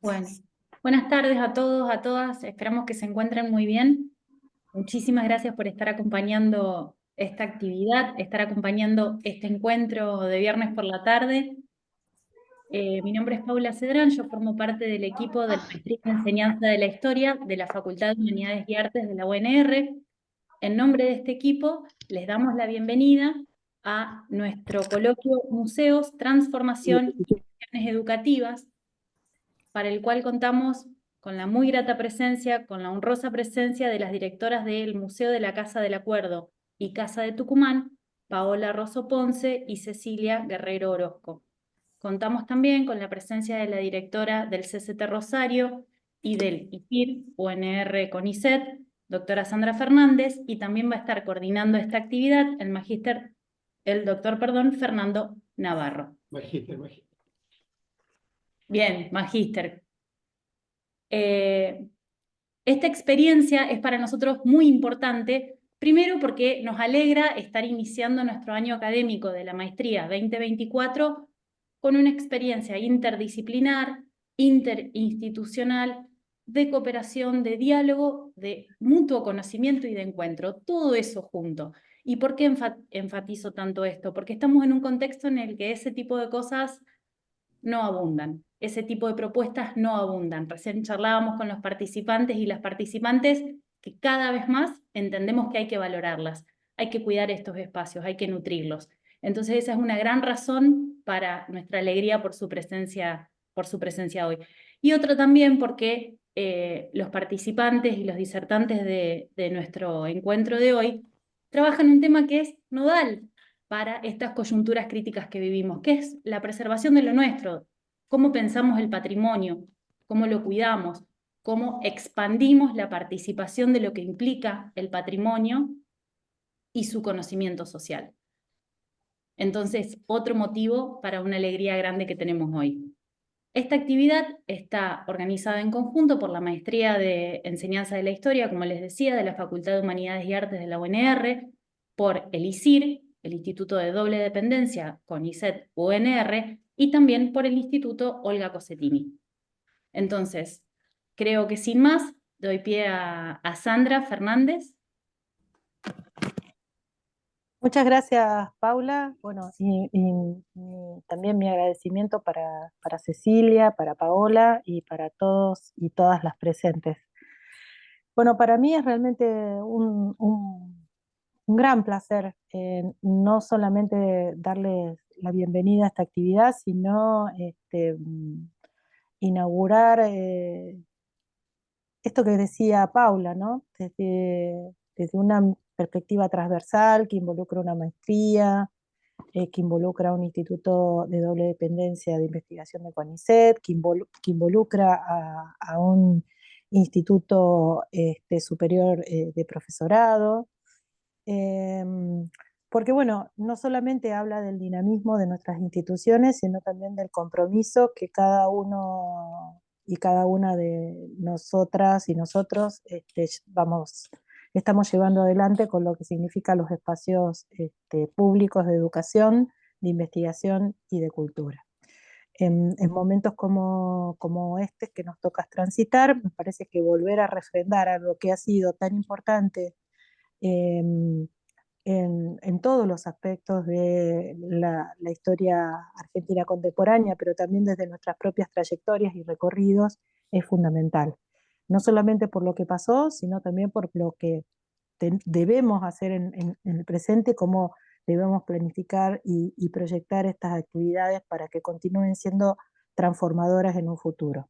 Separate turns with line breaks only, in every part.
Bueno, buenas tardes a todos, a todas. Esperamos que se encuentren muy bien. Muchísimas gracias por estar acompañando esta actividad, estar acompañando este encuentro de viernes por la tarde. Mi nombre es Paula Cedrán, yo formo parte del equipo de la Maestría en Enseñanza de la Historia de la Facultad de Humanidades y Artes de la UNR. En nombre de este equipo, les damos la bienvenida a nuestro coloquio Museos, Transformación y Acciones Educativas, para el cual contamos con la muy grata presencia, con la honrosa presencia de las directoras del Museo de la Casa del Acuerdo y Casa de Tucumán, Paola Rosso Ponce y Cecilia Guerrero Orozco. Contamos también con la presencia de la directora del CCT Rosario y del IPIR, UNR CONICET, doctora Sandra Fernández, y también va a estar coordinando esta actividad el doctor Fernando Navarro.
Magíster.
Bien, magíster. Esta experiencia es para nosotros muy importante, primero porque nos alegra estar iniciando nuestro año académico de la maestría 2024 con una experiencia interdisciplinar, interinstitucional, de cooperación, de diálogo, de mutuo conocimiento y de encuentro, todo eso junto. ¿Y por qué enfatizo tanto esto? Porque estamos en un contexto en el que ese tipo de cosas no abundan. Ese tipo de propuestas no abundan. Recién charlábamos con los participantes y las participantes que cada vez más entendemos que hay que valorarlas, hay que cuidar estos espacios, hay que nutrirlos. Entonces esa es una gran razón para nuestra alegría por su presencia hoy. Y otra también porque los participantes y los disertantes de nuestro encuentro de hoy trabajan un tema que es nodal para estas coyunturas críticas que vivimos, que es la preservación de lo nuestro, cómo pensamos el patrimonio, cómo lo cuidamos, cómo expandimos la participación de lo que implica el patrimonio y su conocimiento social. Entonces, otro motivo para una alegría grande que tenemos hoy. Esta actividad está organizada en conjunto por la Maestría de Enseñanza de la Historia, como les decía, de la Facultad de Humanidades y Artes de la UNR, por el ISIR, el Instituto de Doble Dependencia, CONICET UNR, y también por el Instituto Olga Cossetini. Entonces, creo que sin más, doy pie a Sandra Fernández.
Muchas gracias, Paula. Bueno, también mi agradecimiento para Cecilia, para Paola y para todos y todas las presentes. Bueno, para mí es realmente un gran placer no solamente darles la bienvenida a esta actividad, sino inaugurar esto que decía Paula, ¿no? Desde una perspectiva transversal que involucra una maestría, que involucra un instituto de doble dependencia de investigación de CONICET, que involucra a un instituto superior de profesorado, porque bueno, no solamente habla del dinamismo de nuestras instituciones, sino también del compromiso que cada uno y cada una de nosotras y nosotros estamos llevando adelante con lo que significa los espacios públicos de educación, de investigación y de cultura. En momentos como este que nos toca transitar, me parece que volver a refrendar algo que ha sido tan importante em, en todos los aspectos de la historia argentina contemporánea, pero también desde nuestras propias trayectorias y recorridos, es fundamental. No solamente por lo que pasó, sino también por lo que debemos hacer en el presente, cómo debemos planificar y proyectar estas actividades para que continúen siendo transformadoras en un futuro.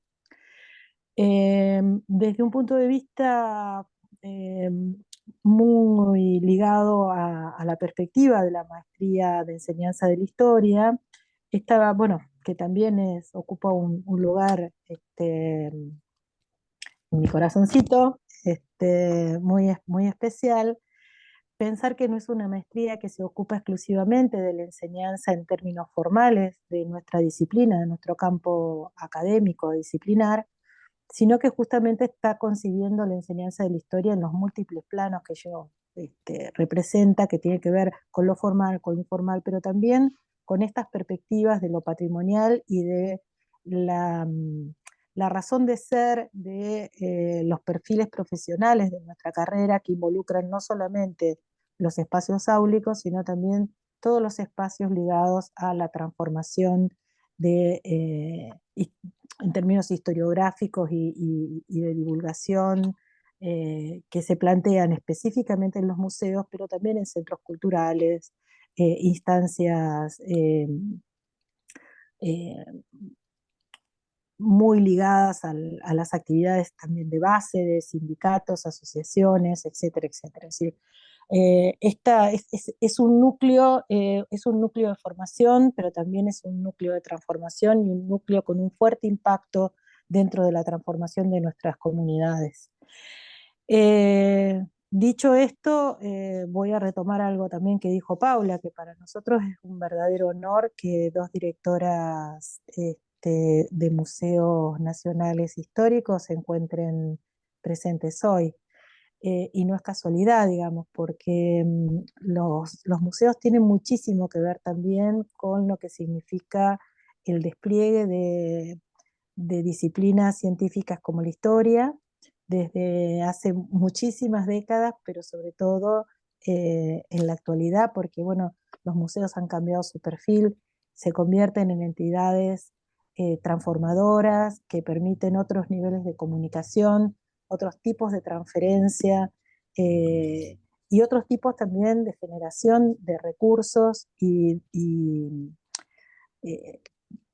Desde un punto de vista muy ligado a la perspectiva de la maestría de enseñanza de la historia, bueno, que también ocupa un lugar en mi corazoncito muy especial. Pensar que no es una maestría que se ocupa exclusivamente de la enseñanza en términos formales de nuestra disciplina, de nuestro campo académico disciplinar, sino que justamente está concibiendo la enseñanza de la historia en los múltiples planos que ello representa, que tiene que ver con lo formal, con lo informal, pero también con estas perspectivas de lo patrimonial y de la razón de ser de los perfiles profesionales de nuestra carrera, que involucran no solamente los espacios áulicos, sino también todos los espacios ligados a la transformación de, en términos historiográficos y de divulgación, que se plantean específicamente en los museos, pero también en centros culturales, instancias eh, muy ligadas a las actividades también de base, de sindicatos, asociaciones, etcétera, etcétera. Es decir, esta es un núcleo de formación, pero también es un núcleo de transformación y un núcleo con un fuerte impacto dentro de la transformación de nuestras comunidades. Dicho esto, voy a retomar algo también que dijo Paula, que para nosotros es un verdadero honor que dos directoras de museos nacionales históricos se encuentren presentes hoy. Y no es casualidad, digamos, porque los museos tienen muchísimo que ver también con lo que significa el despliegue de disciplinas científicas como la historia, desde hace muchísimas décadas, pero sobre todo en la actualidad, porque bueno, los museos han cambiado su perfil, se convierten en entidades transformadoras que permiten otros niveles de comunicación, otros tipos de transferencia y otros tipos también de generación de recursos eh,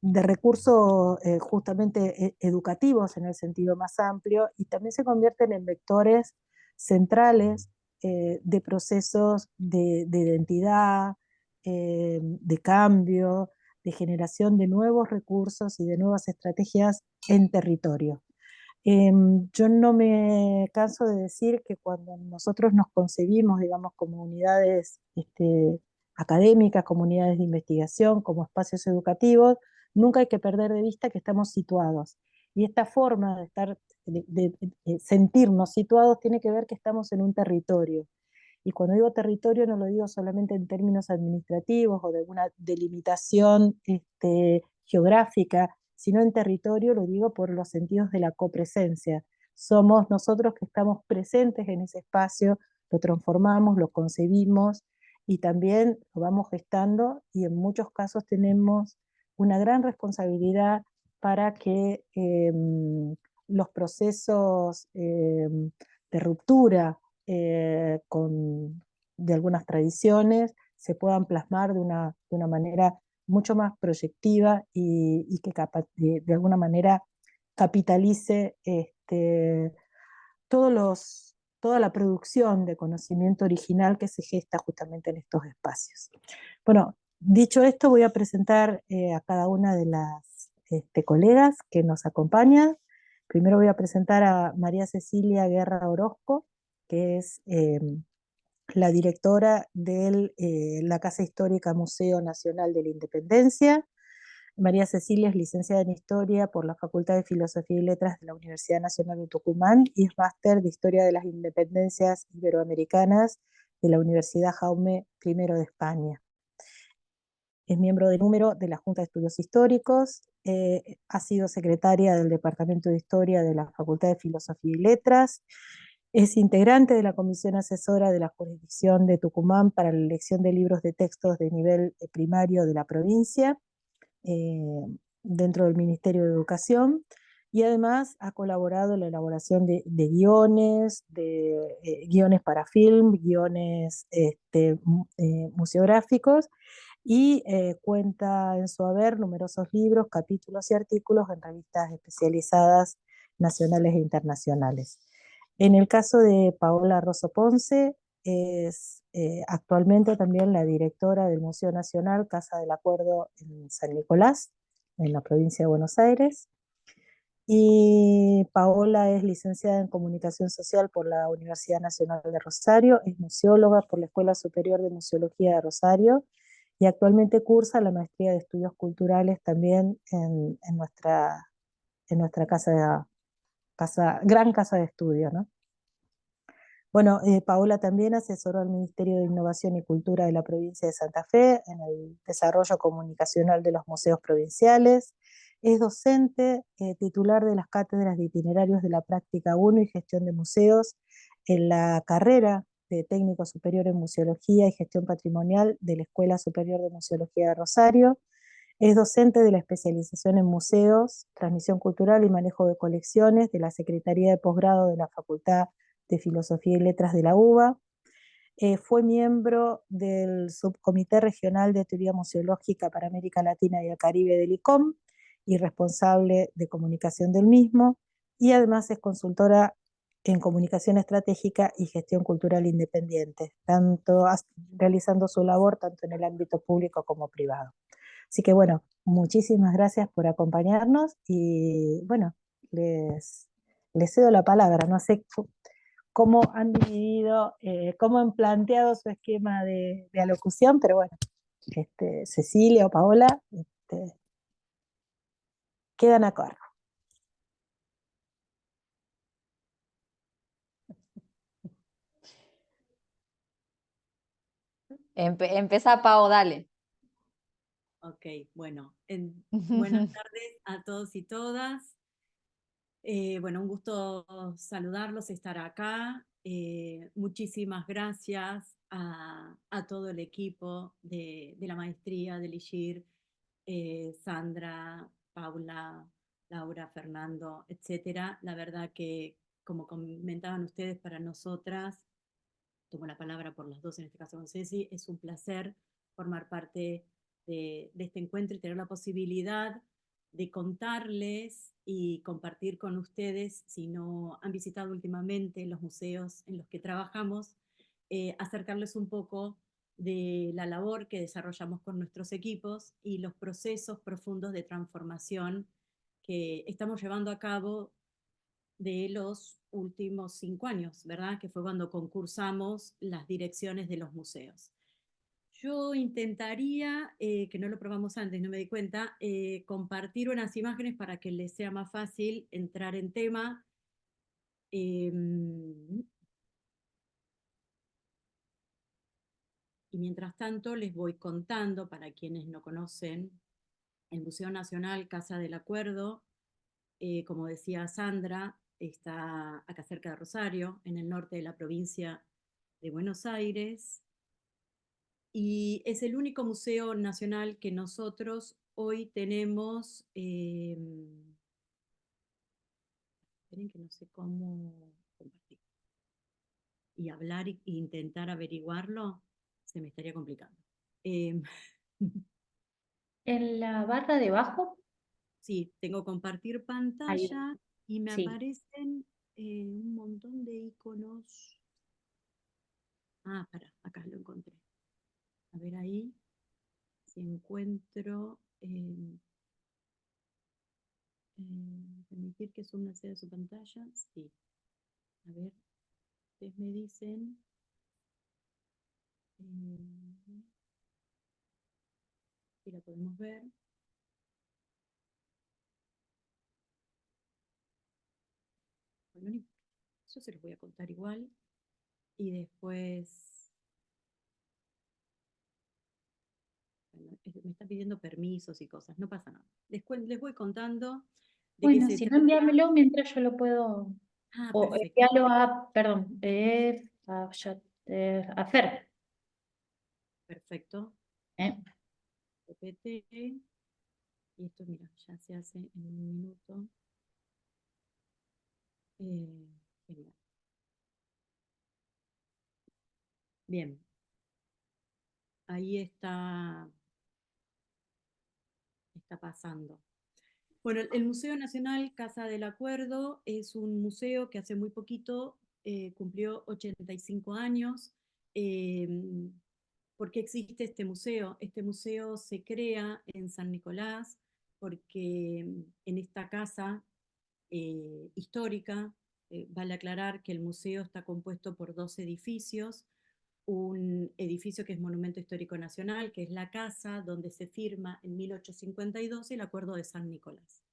de recursos justamente educativos en el sentido más amplio, y también se convierten en vectores centrales de procesos de identidad, de cambio, de generación de nuevos recursos y de nuevas estrategias en territorio. Yo no me canso de decir que cuando nosotros nos concebimos, digamos, como unidades académicas, como unidades de investigación, como espacios educativos, nunca hay que perder de vista que estamos situados. Y esta forma de estar, de sentirnos situados tiene que ver que estamos en un territorio. Y cuando digo territorio no lo digo solamente en términos administrativos o de una delimitación geográfica, sino en territorio lo digo por los sentidos de la copresencia. Somos nosotros que estamos presentes en ese espacio, lo transformamos, lo concebimos y también lo vamos gestando, y en muchos casos tenemos una gran responsabilidad para que los procesos de ruptura de algunas tradiciones se puedan plasmar de una manera mucho más proyectiva y que de alguna manera capitalice toda la producción de conocimiento original que se gesta justamente en estos espacios. Bueno, dicho esto, voy a presentar a cada una de las colegas que nos acompañan. Primero voy a presentar a María Cecilia Guerra Orozco, que es la directora de la Casa Histórica Museo Nacional de la Independencia. María Cecilia es licenciada en Historia por la Facultad de Filosofía y Letras de la Universidad Nacional de Tucumán y es máster de Historia de las Independencias Iberoamericanas de la Universidad Jaume I de España. Es miembro de número de la Junta de Estudios Históricos, ha sido secretaria del Departamento de Historia de la Facultad de Filosofía y Letras, es integrante de la Comisión Asesora de la Jurisdicción de Tucumán para la elección de libros de textos de nivel primario de la provincia, dentro del Ministerio de Educación, y además ha colaborado en la elaboración de guiones, guiones para film, guiones museográficos, y cuenta en su haber numerosos libros, capítulos y artículos en revistas especializadas nacionales e internacionales. En el caso de Paola Rosso Ponce, es actualmente también la directora del Museo Nacional Casa del Acuerdo en San Nicolás, en la provincia de Buenos Aires. Y Paola es licenciada en Comunicación Social por la Universidad Nacional de Rosario, es museóloga por la Escuela Superior de Museología de Rosario y actualmente cursa la maestría de Estudios Culturales también en nuestra gran casa de estudio, ¿no? Bueno, Paola también asesoró al Ministerio de Innovación y Cultura de la provincia de Santa Fe en el desarrollo comunicacional de los museos provinciales, Es docente, titular de las cátedras de itinerarios de la práctica 1 y gestión de museos en la carrera de técnico superior en museología y gestión patrimonial de la Escuela Superior de Museología de Rosario. Es docente de la especialización en museos, transmisión cultural y manejo de colecciones de la Secretaría de Posgrado de la Facultad de Filosofía y Letras de la UBA. Fue miembro del Subcomité Regional de Teoría Museológica para América Latina y el Caribe del ICOM y responsable de comunicación del mismo, y además es consultora en comunicación estratégica y gestión cultural independiente, tanto realizando su labor tanto en el ámbito público como privado. Así que bueno, muchísimas gracias por acompañarnos y bueno, les cedo la palabra. No sé cómo han dividido, cómo han planteado su esquema de alocución, pero bueno, Cecilia o Paola quedan a cargo.
Empezá, Pau, dale.
Ok, bueno, buenas tardes a todos y todas. Bueno, un gusto saludarlos, estar acá. Muchísimas gracias a todo el equipo de la maestría, de Ligir, Sandra, Paula, Laura, Fernando, etcétera. La verdad que, como comentaban ustedes, para nosotras, tomo la palabra por las dos, en este caso con Ceci, es un placer formar parte de este encuentro y tener la posibilidad de contarles y compartir con ustedes, si no han visitado últimamente los museos en los que trabajamos, acercarles un poco de la labor que desarrollamos con nuestros equipos y los procesos profundos de transformación que estamos llevando a cabo de los últimos 5 años, ¿verdad? Que fue cuando concursamos las direcciones de los museos. Yo intentaría, que no lo probamos antes, no me di cuenta, compartir unas imágenes para que les sea más fácil entrar en tema. Y mientras tanto les voy contando, para quienes no conocen, el Museo Nacional Casa del Acuerdo, como decía Sandra, está acá cerca de Rosario, en el norte de la provincia de Buenos Aires, y es el único museo nacional que nosotros hoy tenemos. Esperen que no sé cómo compartir. Y hablar e intentar averiguarlo, se me estaría complicando.
En la barra de abajo,
Sí, tengo compartir
ahí,
pantalla y me
sí.
aparecen un montón de iconos. Ah, para, acá lo encontré. A ver ahí, si encuentro. Permitir que Zoom acceda a su pantalla. Sí. A ver, ustedes me dicen. Si la podemos ver. Bueno, yo se los voy a contar igual. Y después. Bueno, me está pidiendo permisos y cosas, no pasa nada. Después les voy contando de qué
Bueno,
se
si no,
trata.
envíamelo mientras yo lo puedo.
Ah,
O
perfecto.
envíalo a, perdón, a Fer.
Perfecto.
¿Eh?
PPT. Y esto, mira, ya se hace en un minuto. Genial. Bien. Ahí está pasando. Bueno, el Museo Nacional Casa del Acuerdo es un museo que hace muy poquito cumplió 85 años. Eh, ¿Por qué existe este museo? Este museo se crea en San Nicolás porque en esta casa histórica, vale aclarar que el museo está compuesto por 2 edificios, un edificio que es Monumento Histórico Nacional, que es la casa donde se firma en 1852 el Acuerdo de San Nicolás.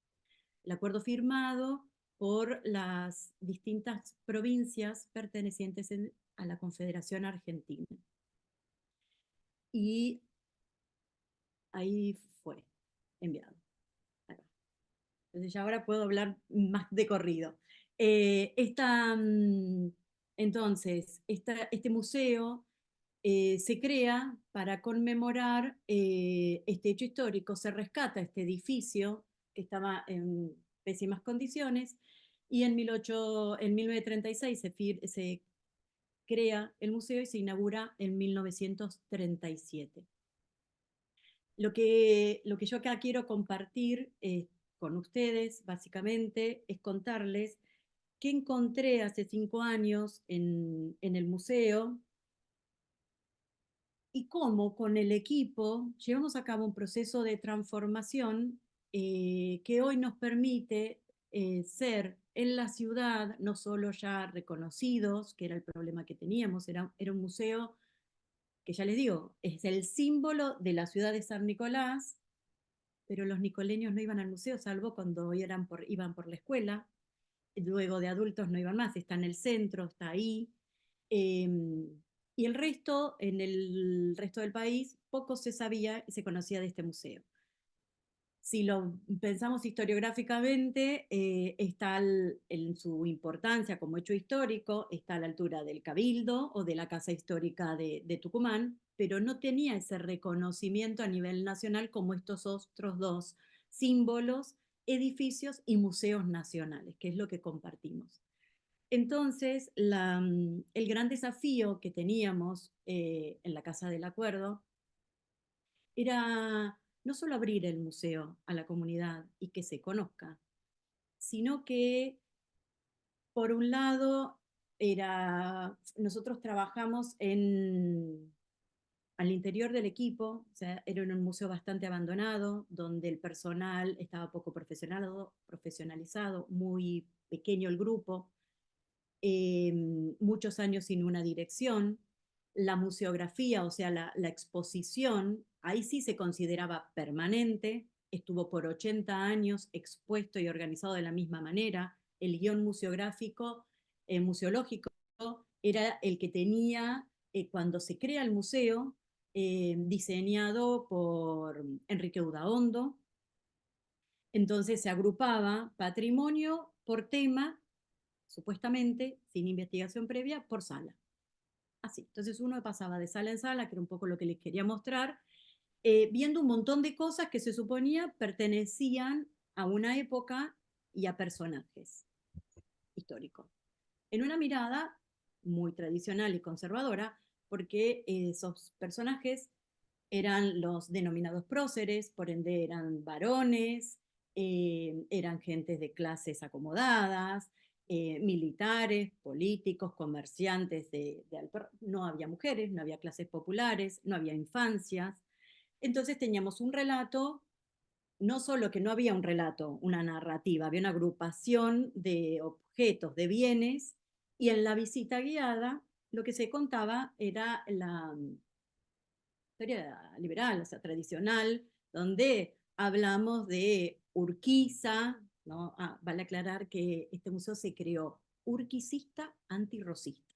El acuerdo firmado por las distintas provincias pertenecientes a la Confederación Argentina. Y ahí fue enviado. Entonces ya ahora puedo hablar más de corrido. Entonces, este museo se crea para conmemorar este hecho histórico. Se rescata este edificio que estaba en pésimas condiciones y en 1936 se crea el museo y se inaugura en 1937. Lo que yo acá quiero compartir con ustedes, básicamente, es contarles qué encontré hace 5 años en el museo y cómo con el equipo llevamos a cabo un proceso de transformación que hoy nos permite ser en la ciudad no solo ya reconocidos, que era el problema que teníamos, era un museo que ya les digo, es el símbolo de la ciudad de San Nicolás, pero los nicoleños no iban al museo, salvo cuando iban por la escuela, luego de adultos no iban más, está en el centro, está ahí, y el resto, en el resto del país, poco se sabía y se conocía de este museo. Si lo pensamos historiográficamente, en su importancia como hecho histórico, está a la altura del Cabildo o de la Casa Histórica de Tucumán, pero no tenía ese reconocimiento a nivel nacional como estos otros dos símbolos, edificios y museos nacionales, que es lo que compartimos. Entonces, el gran desafío que teníamos en la Casa del Acuerdo era no solo abrir el museo a la comunidad y que se conozca, sino que, por un lado, nosotros trabajamos al interior del equipo, o sea, era un museo bastante abandonado, donde el personal estaba poco profesionalizado, muy pequeño el grupo, muchos años sin una dirección. La museografía, o sea, la exposición, ahí sí se consideraba permanente, estuvo por 80 años expuesto y organizado de la misma manera. El guión museográfico, museológico, era el que tenía, cuando se crea el museo, diseñado por Enrique Udaondo. Entonces se agrupaba patrimonio por tema, supuestamente, sin investigación previa, por sala. Así, entonces uno pasaba de sala en sala, que era un poco lo que les quería mostrar, viendo un montón de cosas que se suponía pertenecían a una época y a personajes históricos. En una mirada muy tradicional y conservadora, porque esos personajes eran los denominados próceres, por ende eran varones, eran gentes de clases acomodadas, militares, políticos, comerciantes no había mujeres, no había clases populares, no había infancias. Entonces teníamos un relato, no solo que no había un relato, una narrativa, había una agrupación de objetos, de bienes, y en la visita guiada lo que se contaba era la historia liberal, o sea, tradicional, donde hablamos de Urquiza, ¿no? Vale aclarar que este museo se creó urquicista, antirrosista.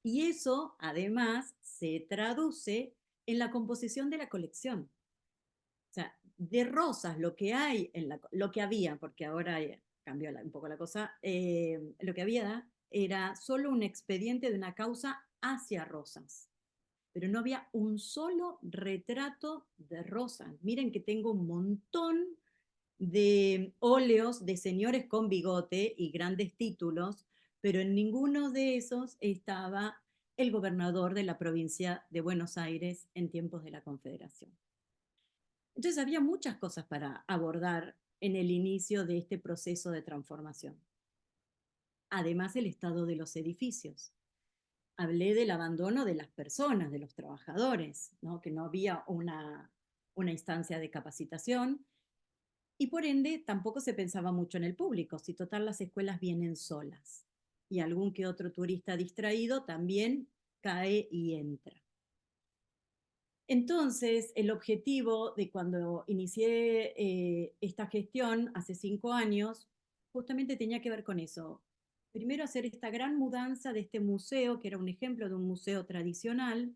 Y eso, además, se traduce en la composición de la colección. O sea, de rosas, lo que hay, lo que había, porque ahora cambió un poco la cosa, lo que había era solo un expediente de una causa hacia rosas, pero no había un solo retrato de rosas. Miren que tengo un montón de óleos de señores con bigote y grandes títulos, pero en ninguno de esos estaba el gobernador de la provincia de Buenos Aires en tiempos de la Confederación. Entonces había muchas cosas para abordar en el inicio de este proceso de transformación. Además, el estado de los edificios. Hablé del abandono de las personas, de los trabajadores, ¿no? Que no había una instancia de capacitación y por ende tampoco se pensaba mucho en el público, si total las escuelas vienen solas y algún que otro turista distraído también cae y entra. Entonces, el objetivo de cuando inicié esta gestión hace 5 años, justamente tenía que ver con eso. Primero, hacer esta gran mudanza de este museo, que era un ejemplo de un museo tradicional,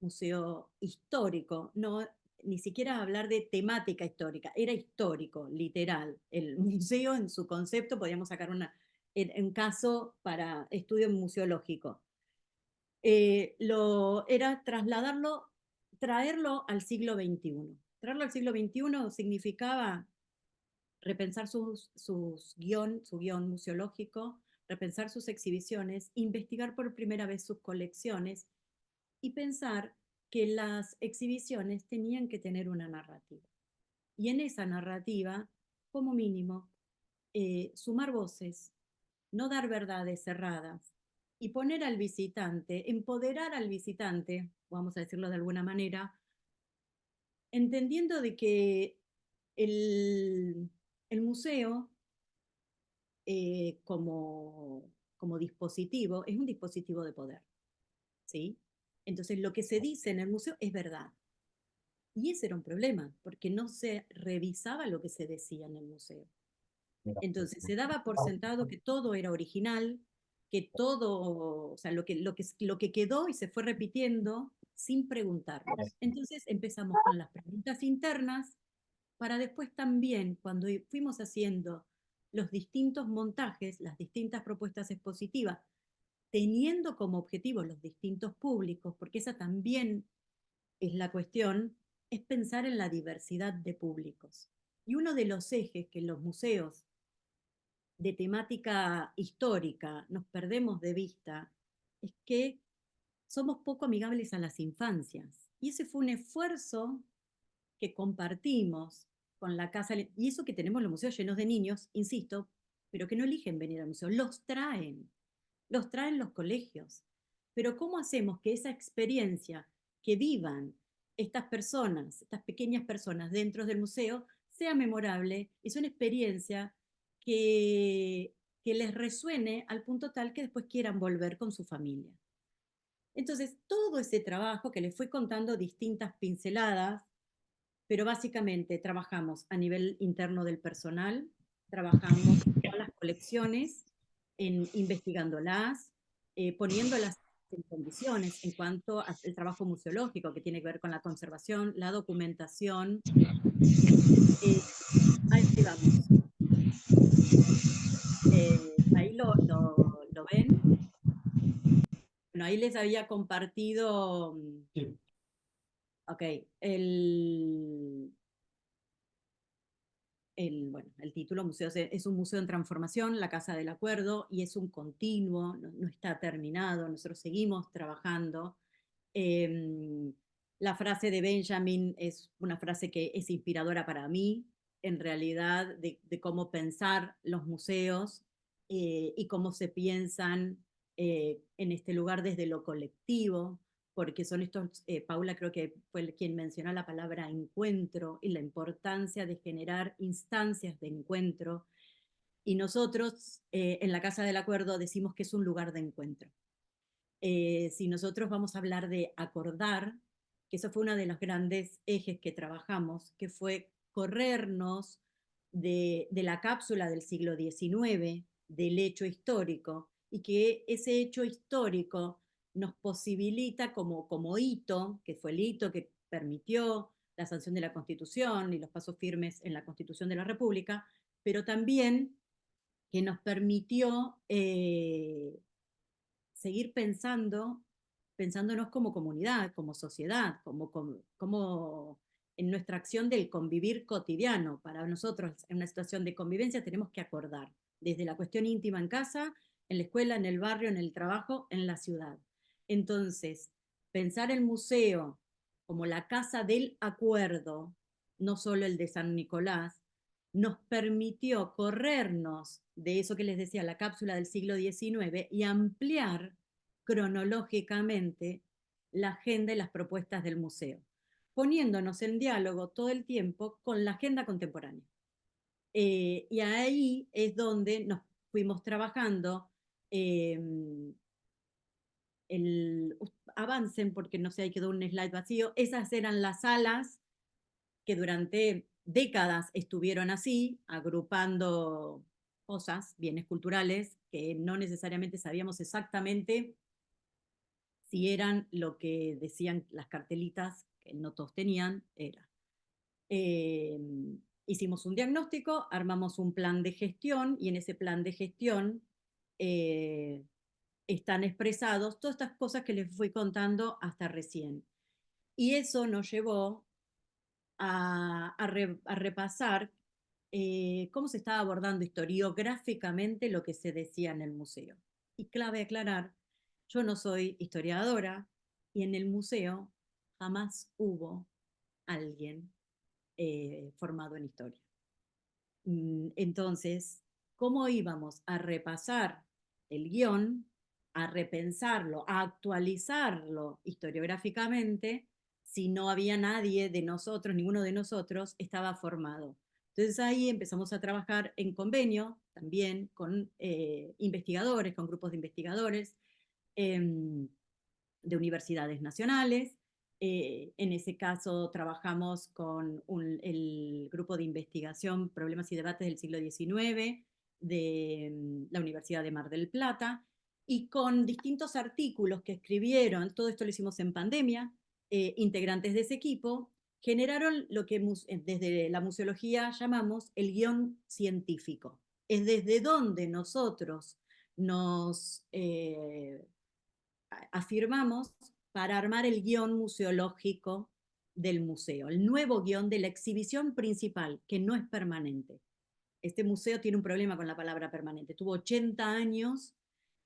museo histórico, no ni siquiera hablar de temática histórica, era histórico, literal. El museo en su concepto, podíamos sacar un caso para estudio museológico. Era traerlo al siglo XXI. Traerlo al siglo XXI significaba repensar su guión museológico, repensar sus exhibiciones, investigar por primera vez sus colecciones y pensar que las exhibiciones tenían que tener una narrativa. Y en esa narrativa, como mínimo, sumar voces, no dar verdades cerradas y poner al visitante, empoderar al visitante, vamos a decirlo de alguna manera, entendiendo de que el, el museo como dispositivo es un dispositivo de poder, ¿sí? Entonces lo que se dice en el museo es verdad. Y ese era un problema, porque no se revisaba lo que se decía en el museo. Entonces se daba por sentado que todo era original, que todo, o sea, lo que quedó y se fue repitiendo sin preguntarnos. Entonces empezamos con las preguntas internas para después también, cuando fuimos haciendo los distintos montajes, las distintas propuestas expositivas, teniendo como objetivo los distintos públicos, porque esa también es la cuestión, es pensar en la diversidad de públicos. Y uno de los ejes que los museos de temática histórica nos perdemos de vista es que somos poco amigables a las infancias. Y ese fue un esfuerzo que compartimos con la casa, y eso que tenemos los museos llenos de niños, insisto, pero que no eligen venir al museo, los traen los colegios. Pero ¿cómo hacemos que esa experiencia que vivan estas personas, estas pequeñas personas dentro del museo, sea memorable y sea una experiencia que les resuene al punto tal que después quieran volver con su familia? Entonces, todo ese trabajo que les fui contando distintas pinceladas, pero básicamente trabajamos a nivel interno del personal, trabajamos con las colecciones, investigándolas, poniéndolas en condiciones en cuanto al trabajo museológico que tiene que ver con la conservación, la documentación. Ahí vamos. Ahí lo ven. Bueno, ahí les había compartido. Sí. Ok, bueno, el título museo es un museo en transformación, la Casa del Acuerdo, y es un continuo, no está terminado, nosotros seguimos trabajando. La frase de Benjamin es una frase que es inspiradora para mí, en realidad, de cómo pensar los museos y cómo se piensan en este lugar desde lo colectivo, porque son estos, Paula creo que fue quien mencionó la palabra encuentro y la importancia de generar instancias de encuentro, y nosotros en la Casa del Acuerdo decimos que es un lugar de encuentro. Si nosotros vamos a hablar de acordar, que eso fue uno de los grandes ejes que trabajamos, que fue corrernos de la cápsula del siglo XIX, del hecho histórico, y que ese hecho histórico nos posibilita como hito, que fue el hito que permitió la sanción de la Constitución y los pasos firmes en la Constitución de la República, pero también que nos permitió seguir pensándonos como comunidad, como sociedad, como en nuestra acción del convivir cotidiano. Para nosotros, en una situación de convivencia, tenemos que acordar, desde la cuestión íntima en casa, en la escuela, en el barrio, en el trabajo, en la ciudad. Entonces, pensar el museo como la casa del acuerdo, no solo el de San Nicolás, nos permitió corrernos de eso que les decía, la cápsula del siglo XIX, y ampliar cronológicamente la agenda y las propuestas del museo, poniéndonos en diálogo todo el tiempo con la agenda contemporánea. Y ahí es donde nos fuimos trabajando avancen porque no sé, ahí quedó un slide vacío. Esas eran las salas que durante décadas estuvieron así, agrupando cosas, bienes culturales, que no necesariamente sabíamos exactamente si eran lo que decían las cartelitas, que no todos tenían, era. Eh, Hicimos un diagnóstico, armamos un plan de gestión y en ese plan de gestión están expresados todas estas cosas que les fui contando hasta recién. Y eso nos llevó a repasar cómo se estaba abordando historiográficamente lo que se decía en el museo. Y clave aclarar, yo no soy historiadora y en el museo jamás hubo alguien formado en historia. Entonces, ¿cómo íbamos a repasar el guión, a repensarlo, a actualizarlo historiográficamente si no había nadie de nosotros, ninguno de nosotros estaba formado? Entonces ahí empezamos a trabajar en convenio también con investigadores, con grupos de investigadores de universidades nacionales. En ese caso trabajamos con el grupo de investigación Problemas y Debates del siglo XIX de la Universidad de Mar del Plata y con distintos artículos que escribieron, todo esto lo hicimos en pandemia, integrantes de ese equipo, generaron lo que desde la museología llamamos el guión científico. Es desde donde nosotros nos afirmamos para armar el guión museológico del museo, el nuevo guión de la exhibición principal, que no es permanente. Este museo tiene un problema con la palabra permanente. Tuvo 80 años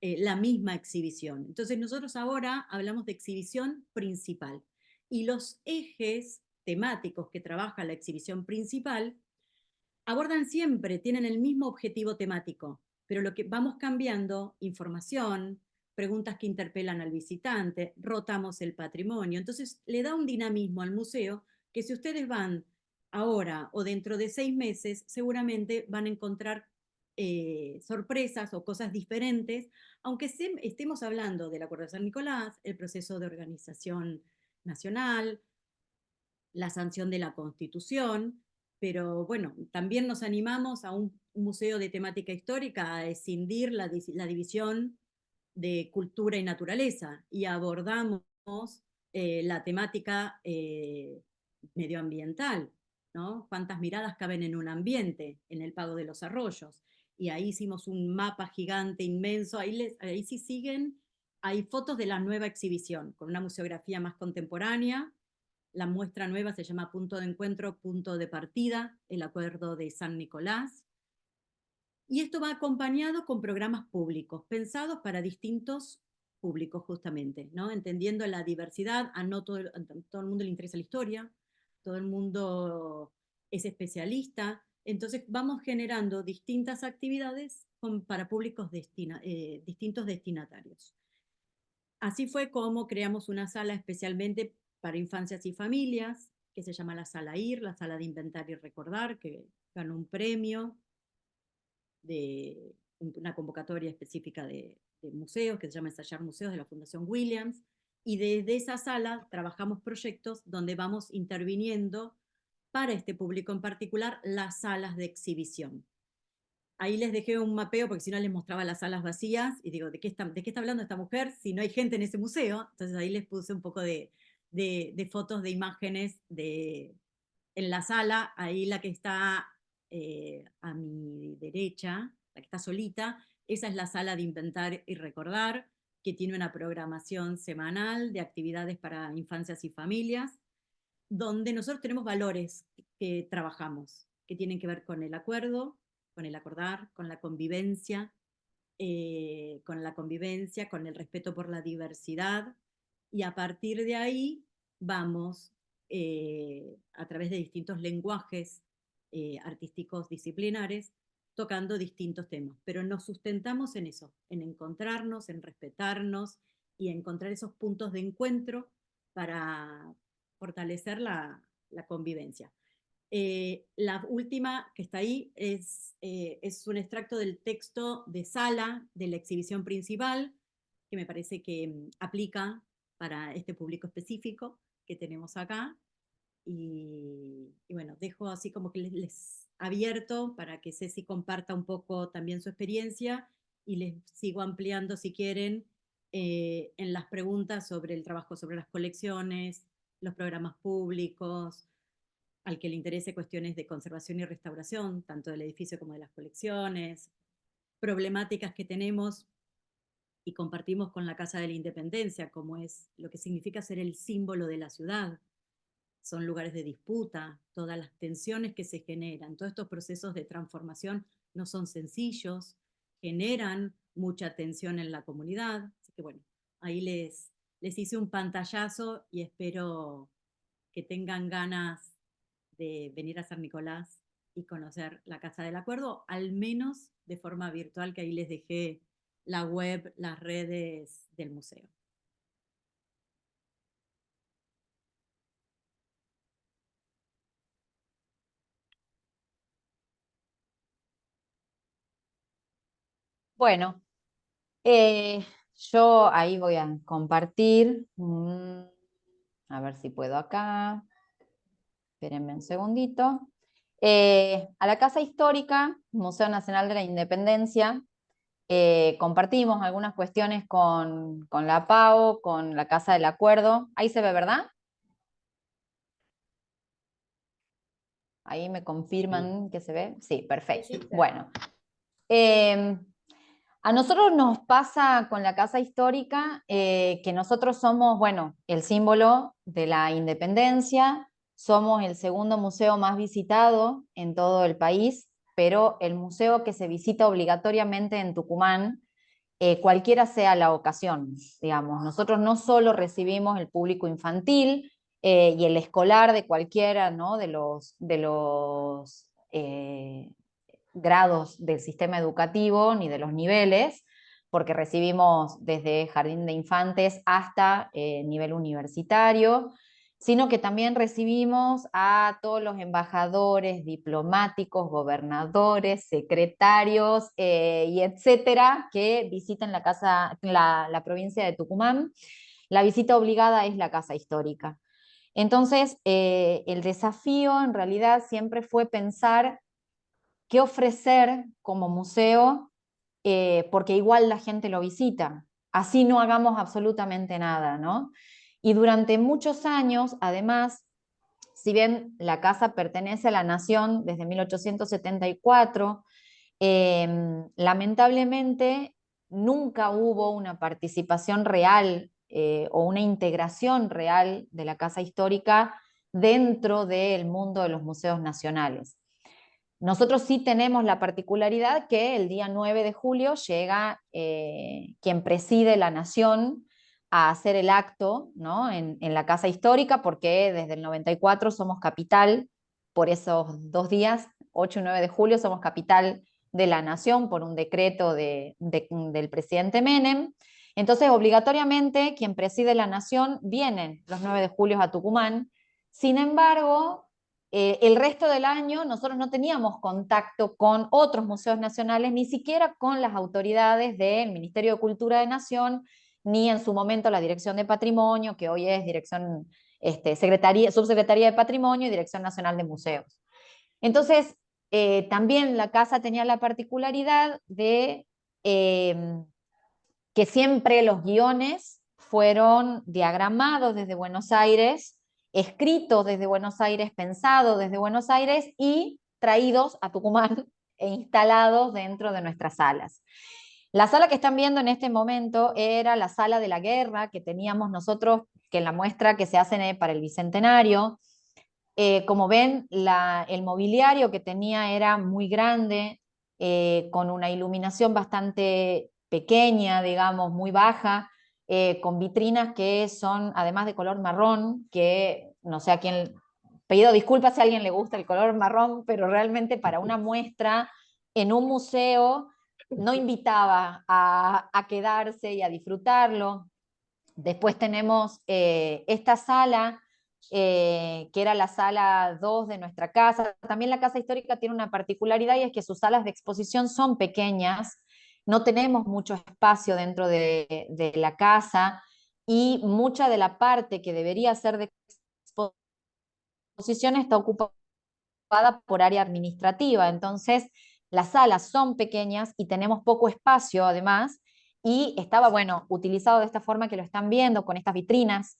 la misma exhibición. Entonces nosotros ahora hablamos de exhibición principal. Y los ejes temáticos que trabaja la exhibición principal abordan siempre, tienen el mismo objetivo temático, pero lo que vamos cambiando, información, preguntas que interpelan al visitante, rotamos el patrimonio. Entonces le da un dinamismo al museo que si ustedes van ahora o dentro de 6 meses, seguramente van a encontrar sorpresas o cosas diferentes, aunque estemos hablando del Acuerdo de San Nicolás, el proceso de organización nacional, la sanción de la Constitución, pero bueno, también nos animamos a un museo de temática histórica a escindir la división de cultura y naturaleza y abordamos la temática medioambiental, ¿no? ¿Cuántas miradas caben en un ambiente, en el pago de los arroyos? Y ahí hicimos un mapa gigante, inmenso, ahí sí siguen, hay fotos de la nueva exhibición, con una museografía más contemporánea. La muestra nueva se llama Punto de Encuentro, Punto de Partida, el Acuerdo de San Nicolás. Y esto va acompañado con programas públicos, pensados para distintos públicos justamente, ¿no? Entendiendo la diversidad, a todo el mundo le interesa la historia, todo el mundo es especialista, entonces vamos generando distintas actividades para públicos distintos destinatarios. Así fue como creamos una sala especialmente para infancias y familias, que se llama la Sala IR, la Sala de Inventar y Recordar, que ganó un premio de una convocatoria específica de museos, que se llama Ensayar Museos, de la Fundación Williams, y desde esa sala trabajamos proyectos donde vamos interviniendo para este público en particular las salas de exhibición. Ahí les dejé un mapeo porque si no les mostraba las salas vacías y digo, ¿de qué está hablando esta mujer si no hay gente en ese museo? Entonces ahí les puse un poco de fotos, de imágenes en la sala. Ahí la que está a mi derecha, la que está solita, esa es la sala de Inventar y Recordar, que tiene una programación semanal de actividades para infancias y familias, donde nosotros tenemos valores que trabajamos, que tienen que ver con el acuerdo, con el acordar, con la convivencia, con el respeto por la diversidad, y a partir de ahí vamos, a través de distintos lenguajes artísticos disciplinares, tocando distintos temas, pero nos sustentamos en eso, en encontrarnos, en respetarnos y encontrar esos puntos de encuentro para fortalecer la convivencia. La última que está ahí es un extracto del texto de sala de la exhibición principal, que me parece que aplica para este público específico que tenemos acá. Y bueno, dejo así como que les abierto para que Ceci comparta un poco también su experiencia y les sigo ampliando si quieren en las preguntas sobre el trabajo sobre las colecciones, los programas públicos, al que le interese cuestiones de conservación y restauración, tanto del edificio como de las colecciones, problemáticas que tenemos y compartimos con la Casa de la Independencia, como es lo que significa ser el símbolo de la ciudad. Son lugares de disputa, todas las tensiones que se generan, todos estos procesos de transformación no son sencillos, generan mucha tensión en la comunidad. Así que bueno, ahí les hice un pantallazo y espero que tengan ganas de venir a San Nicolás y conocer la Casa del Acuerdo, al menos de forma virtual, que ahí les dejé la web, las redes del museo.
Bueno, yo ahí voy a compartir. A ver si puedo acá. Espérenme un segundito. A la Casa Histórica, Museo Nacional de la Independencia, compartimos algunas cuestiones con la PAO, con la Casa del Acuerdo. Ahí se ve, ¿verdad? Ahí me confirman que se ve. Sí, perfecto. Bueno, a nosotros nos pasa con la Casa Histórica que nosotros somos, bueno, el símbolo de la independencia, somos el segundo museo más visitado en todo el país, pero el museo que se visita obligatoriamente en Tucumán, cualquiera sea la ocasión, digamos. Nosotros no solo recibimos el público infantil y el escolar de cualquiera, ¿no? de los grados del sistema educativo ni de los niveles, porque recibimos desde jardín de infantes hasta nivel universitario, sino que también recibimos a todos los embajadores, diplomáticos, gobernadores, secretarios y etcétera que visitan la provincia de Tucumán. La visita obligada es la Casa Histórica. Entonces, el desafío en realidad siempre fue pensar qué ofrecer como museo, porque igual la gente lo visita, así no hagamos absolutamente nada, ¿no? Y durante muchos años, además, si bien la casa pertenece a la nación desde 1874, lamentablemente nunca hubo una participación real o una integración real de la casa histórica dentro del mundo de los museos nacionales. Nosotros sí tenemos la particularidad que el día 9 de julio llega quien preside la nación a hacer el acto, ¿no? en la Casa Histórica, porque desde el 94 somos capital, por esos 2 días, 8 y 9 de julio, somos capital de la nación por un decreto del presidente Menem. Entonces, obligatoriamente, quien preside la nación viene los 9 de julio a Tucumán. Sin embargo, el resto del año nosotros no teníamos contacto con otros museos nacionales, ni siquiera con las autoridades del Ministerio de Cultura de Nación, ni en su momento la Dirección de Patrimonio, que hoy es Subsecretaría de Patrimonio y Dirección Nacional de Museos. Entonces, también la casa tenía la particularidad de que siempre los guiones fueron diagramados desde Buenos Aires, escritos desde Buenos Aires, pensados desde Buenos Aires y traídos a Tucumán e instalados dentro de nuestras salas. La sala que están viendo en este momento era la sala de la guerra que teníamos nosotros, que en la muestra que se hace para el Bicentenario. Como ven, el mobiliario que tenía era muy grande, con una iluminación bastante pequeña, digamos, muy baja, con vitrinas que son además de color marrón, que no sé a quién, pido disculpas si a alguien le gusta el color marrón, pero realmente para una muestra en un museo no invitaba a quedarse y a disfrutarlo. Después tenemos esta sala, que era la sala 2 de nuestra casa. También la casa histórica tiene una particularidad y es que sus salas de exposición son pequeñas, no tenemos mucho espacio dentro de la casa y mucha de la parte que debería ser de exposición está ocupada por área administrativa. Entonces, las salas son pequeñas y tenemos poco espacio además, y estaba, bueno, utilizado de esta forma que lo están viendo, con estas vitrinas.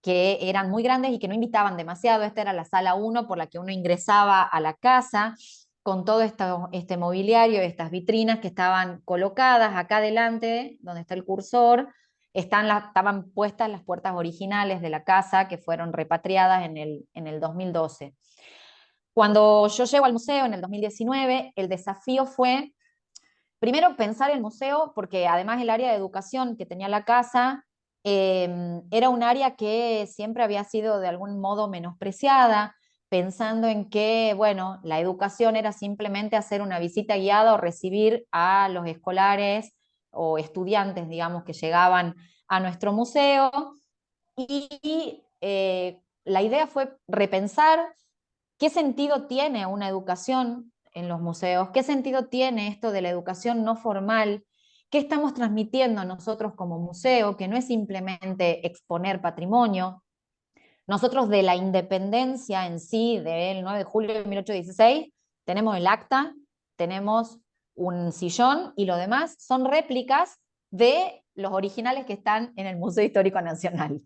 que eran muy grandes y que no invitaban demasiado. Esta era la sala 1 por la que uno ingresaba a la casa, con todo este mobiliario, estas vitrinas que estaban colocadas acá adelante, donde está el cursor. Estaban puestas las puertas originales de la casa, que fueron repatriadas en el 2012. Cuando yo llego al museo en el 2019, el desafío fue, primero, pensar el museo, porque además el área de educación que tenía la casa era un área que siempre había sido de algún modo menospreciada, pensando en que, bueno, la educación era simplemente hacer una visita guiada o recibir a los escolares o estudiantes, digamos, que llegaban a nuestro museo. Y la idea fue repensar qué sentido tiene una educación en los museos, qué sentido tiene esto de la educación no formal, qué estamos transmitiendo nosotros como museo, que no es simplemente exponer patrimonio. Nosotros de la independencia en sí, del 9 de julio de 1816, tenemos el acta, tenemos un sillón y lo demás son réplicas de los originales que están en el Museo Histórico Nacional.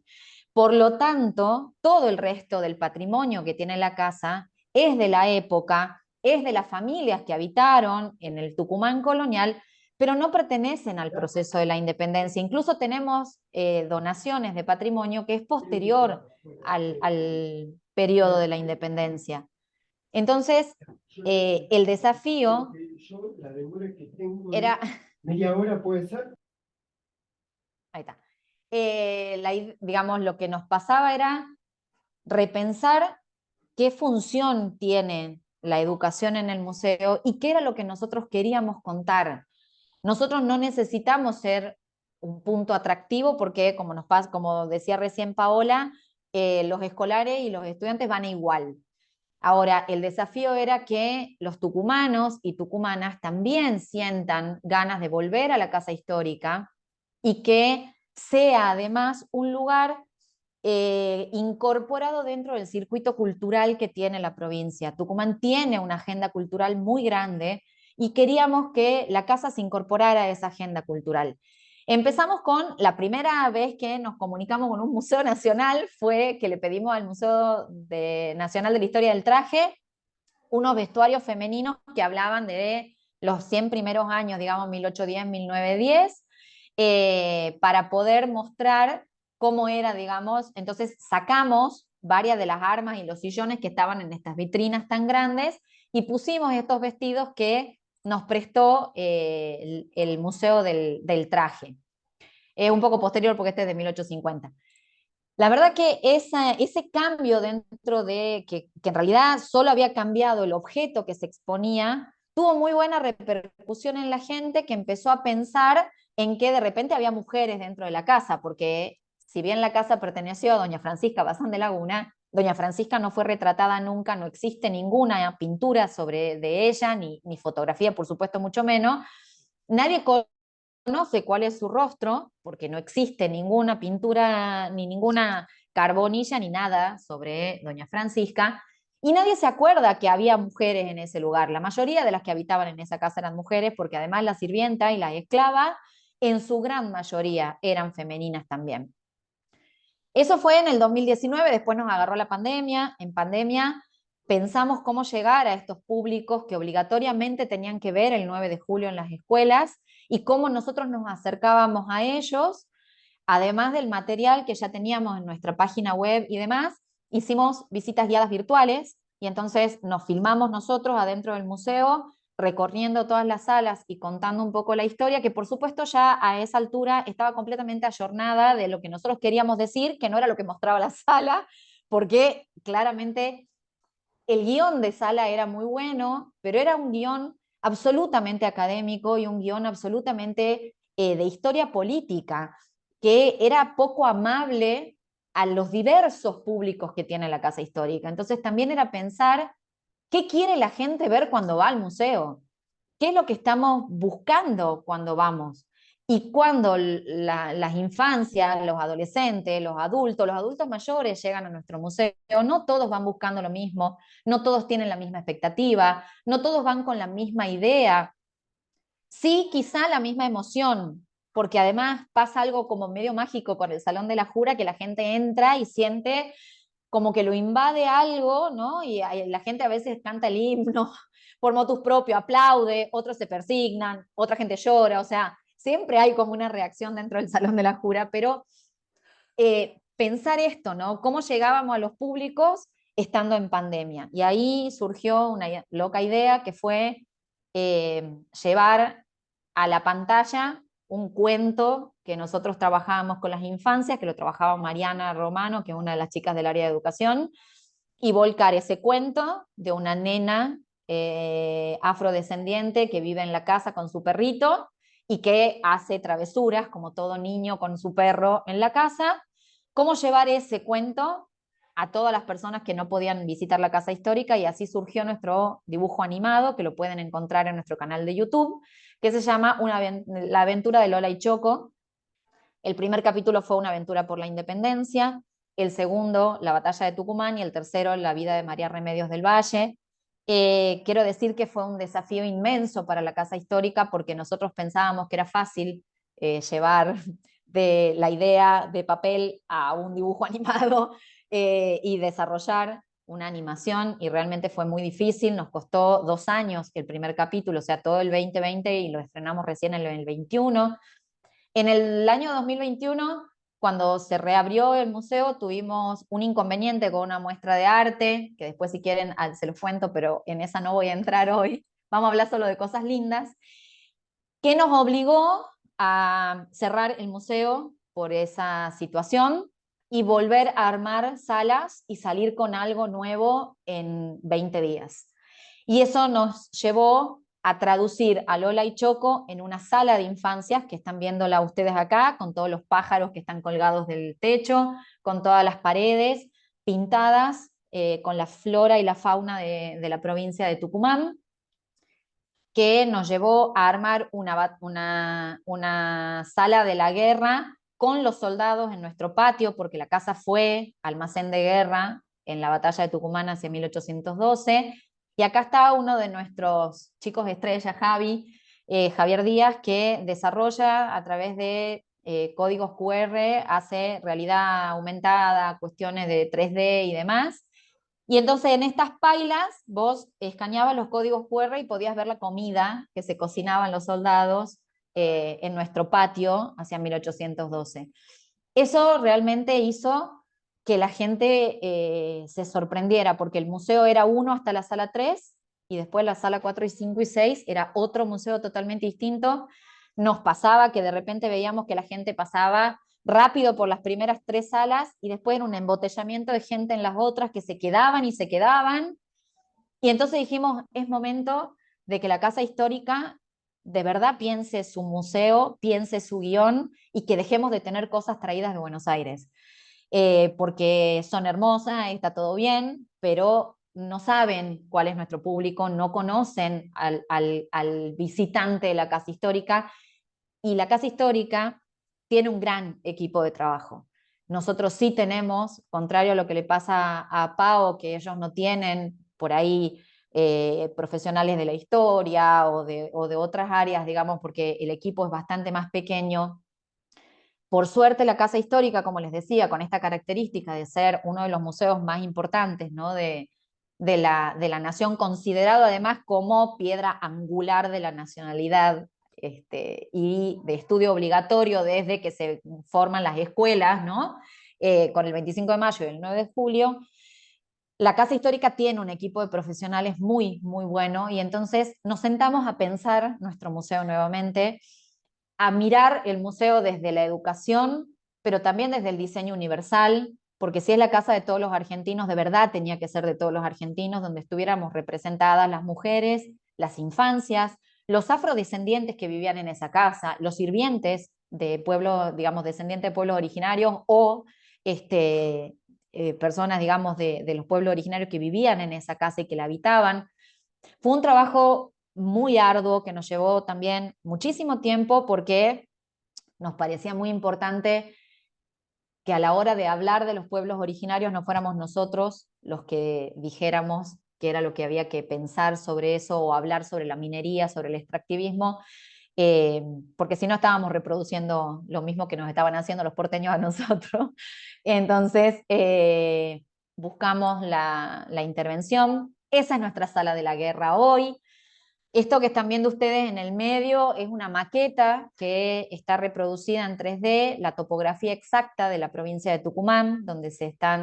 Por lo tanto, todo el resto del patrimonio que tiene la casa es de la época, es de las familias que habitaron en el Tucumán colonial, pero no pertenecen al proceso de la independencia. Incluso tenemos donaciones de patrimonio que es posterior al periodo de la independencia. Entonces, el desafío era...
Media hora puede ser.
Ahí está. Digamos, lo que nos pasaba era repensar qué función tiene la educación en el museo y qué era lo que nosotros queríamos contar. Nosotros no necesitamos ser un punto atractivo porque, como decía recién Paola, los escolares y los estudiantes van igual. Ahora, el desafío era que los tucumanos y tucumanas también sientan ganas de volver a la casa histórica y que sea además un lugar incorporado dentro del circuito cultural que tiene la provincia. Tucumán tiene una agenda cultural muy grande y queríamos que la casa se incorporara a esa agenda cultural. Empezamos con la primera vez que nos comunicamos con un museo nacional, fue que le pedimos al Museo Nacional de la Historia del Traje unos vestuarios femeninos que hablaban de los 100 primeros años, digamos 1810, 1910, para poder mostrar cómo era, digamos. Entonces sacamos varias de las armas y los sillones que estaban en estas vitrinas tan grandes y pusimos estos vestidos que nos prestó el Museo del Traje. Un poco posterior porque este es de 1850. La verdad que ese cambio dentro de que en realidad solo había cambiado el objeto que se exponía, tuvo muy buena repercusión en la gente que empezó a pensar en que de repente había mujeres dentro de la casa, porque si bien la casa perteneció a doña Francisca Bazán de Laguna, doña Francisca no fue retratada nunca, no existe ninguna pintura de ella, ni fotografía, por supuesto, mucho menos. Nadie conoce cuál es su rostro, porque no existe ninguna pintura, ni ninguna carbonilla, ni nada sobre doña Francisca, y nadie se acuerda que había mujeres en ese lugar. La mayoría de las que habitaban en esa casa eran mujeres, porque además la sirvienta y la esclava, en su gran mayoría, eran femeninas también. Eso fue en el 2019, después nos agarró la pandemia. En pandemia pensamos cómo llegar a estos públicos que obligatoriamente tenían que ver el 9 de julio en las escuelas y cómo nosotros nos acercábamos a ellos, además del material que ya teníamos en nuestra página web y demás. Hicimos visitas guiadas virtuales y entonces nos filmamos nosotros adentro del museo, recorriendo todas las salas y contando un poco la historia, que por supuesto ya a esa altura estaba completamente ayornada de lo que nosotros queríamos decir, que no era lo que mostraba la sala, porque claramente el guión de sala era muy bueno, pero era un guión absolutamente académico y un guión absolutamente de historia política, que era poco amable a los diversos públicos que tiene la Casa Histórica. Entonces también era pensar qué quiere la gente ver cuando va al museo, qué es lo que estamos buscando cuando vamos. Y cuando las infancias, los adolescentes, los adultos mayores llegan a nuestro museo, no todos van buscando lo mismo, no todos tienen la misma expectativa, no todos van con la misma idea. Sí, quizá la misma emoción, porque además pasa algo como medio mágico con el Salón de la Jura, que la gente entra y siente como que lo invade algo, ¿no? Y la gente a veces canta el himno por motus propio, aplaude, otros se persignan, otra gente llora, o sea, siempre hay como una reacción dentro del Salón de la Jura, pero pensar esto, ¿no? ¿Cómo llegábamos a los públicos estando en pandemia? Y ahí surgió una loca idea que fue llevar a la pantalla un cuento que nosotros trabajábamos con las infancias, que lo trabajaba Mariana Romano, que es una de las chicas del área de educación, y volcar ese cuento de una nena afrodescendiente que vive en la casa con su perrito y que hace travesuras, como todo niño con su perro en la casa. ¿Cómo llevar ese cuento a todas las personas que no podían visitar la casa histórica? Y así surgió nuestro dibujo animado, que lo pueden encontrar en nuestro canal de YouTube, que se llama La aventura de Lola y Choco. El primer capítulo fue Una aventura por la independencia, el segundo, La batalla de Tucumán, y el tercero, La vida de María Remedios del Valle. Quiero decir que fue un desafío inmenso para la Casa Histórica, porque nosotros pensábamos que era fácil llevar de la idea de papel a un dibujo animado y desarrollar una animación, y realmente fue muy difícil. Nos costó 2 años el primer capítulo, o sea, todo el 2020, y lo estrenamos recién en el 21. En el año 2021, cuando se reabrió el museo, tuvimos un inconveniente con una muestra de arte, que después si quieren se los cuento, pero en esa no voy a entrar hoy. Vamos a hablar solo de cosas lindas, que nos obligó a cerrar el museo por esa situación y volver a armar salas y salir con algo nuevo en 20 días. Y eso nos llevó a traducir a Lola y Choco en una sala de infancias, que están viéndola ustedes acá, con todos los pájaros que están colgados del techo, con todas las paredes pintadas con la flora y la fauna de la provincia de Tucumán, que nos llevó a armar una sala de la guerra con los soldados en nuestro patio, porque la casa fue almacén de guerra en la batalla de Tucumán hacia 1812. Y acá está uno de nuestros chicos estrella, Javier Díaz, que desarrolla a través de códigos QR, hace realidad aumentada, cuestiones de 3D y demás. Y entonces en estas pailas vos escaneabas los códigos QR y podías ver la comida que se cocinaban los soldados en nuestro patio hacia 1812. Eso realmente hizo que la gente se sorprendiera, porque el museo era 1 hasta la sala 3, y después la sala 4 y 5 y 6 era otro museo totalmente distinto. Nos pasaba que de repente veíamos que la gente pasaba rápido por las primeras 3 salas y después era un embotellamiento de gente en las otras que se quedaban y se quedaban. Y entonces dijimos, es momento de que la Casa Histórica de verdad piense su museo, piense su guión, y que dejemos de tener cosas traídas de Buenos Aires. Porque son hermosas, está todo bien, pero no saben cuál es nuestro público, no conocen al visitante de la Casa Histórica, y la Casa Histórica tiene un gran equipo de trabajo. Nosotros sí tenemos, contrario a lo que le pasa a PAO, que ellos no tienen por ahí profesionales de la historia o de otras áreas, digamos, porque el equipo es bastante más pequeño. Por suerte, la Casa Histórica, como les decía, con esta característica de ser uno de los museos más importantes, ¿no?, de la nación, considerado además como piedra angular de la nacionalidad y de estudio obligatorio desde que se forman las escuelas, ¿no? Con el 25 de mayo y el 9 de julio, la Casa Histórica tiene un equipo de profesionales muy, muy bueno, y entonces nos sentamos a pensar nuestro museo nuevamente, a mirar el museo desde la educación, pero también desde el diseño universal, porque si es la casa de todos los argentinos, de verdad tenía que ser de todos los argentinos, donde estuviéramos representadas las mujeres, las infancias, los afrodescendientes que vivían en esa casa, los sirvientes de pueblos, digamos, descendientes de pueblos originarios, o personas, digamos, de los pueblos originarios que vivían en esa casa y que la habitaban. Fue un trabajo muy arduo que nos llevó también muchísimo tiempo, porque nos parecía muy importante que a la hora de hablar de los pueblos originarios no fuéramos nosotros los que dijéramos qué era lo que había que pensar sobre eso, o hablar sobre la minería, sobre el extractivismo, porque si no estábamos reproduciendo lo mismo que nos estaban haciendo los porteños a nosotros. Entonces, buscamos la intervención. Esa es nuestra sala de la guerra hoy. Esto que están viendo ustedes en el medio es una maqueta que está reproducida en 3D, la topografía exacta de la provincia de Tucumán, donde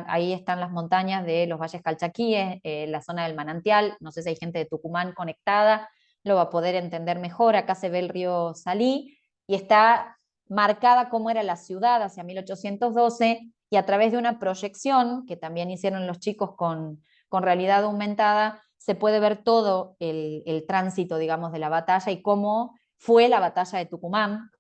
ahí están las montañas de los valles calchaquíes, la zona del manantial. No sé si hay gente de Tucumán conectada, lo va a poder entender mejor. Acá se ve el río Salí y está marcada cómo era la ciudad hacia 1812, y a través de una proyección que también hicieron los chicos con realidad aumentada, se puede ver todo el tránsito, digamos, de la batalla y cómo fue la batalla de Tucumán.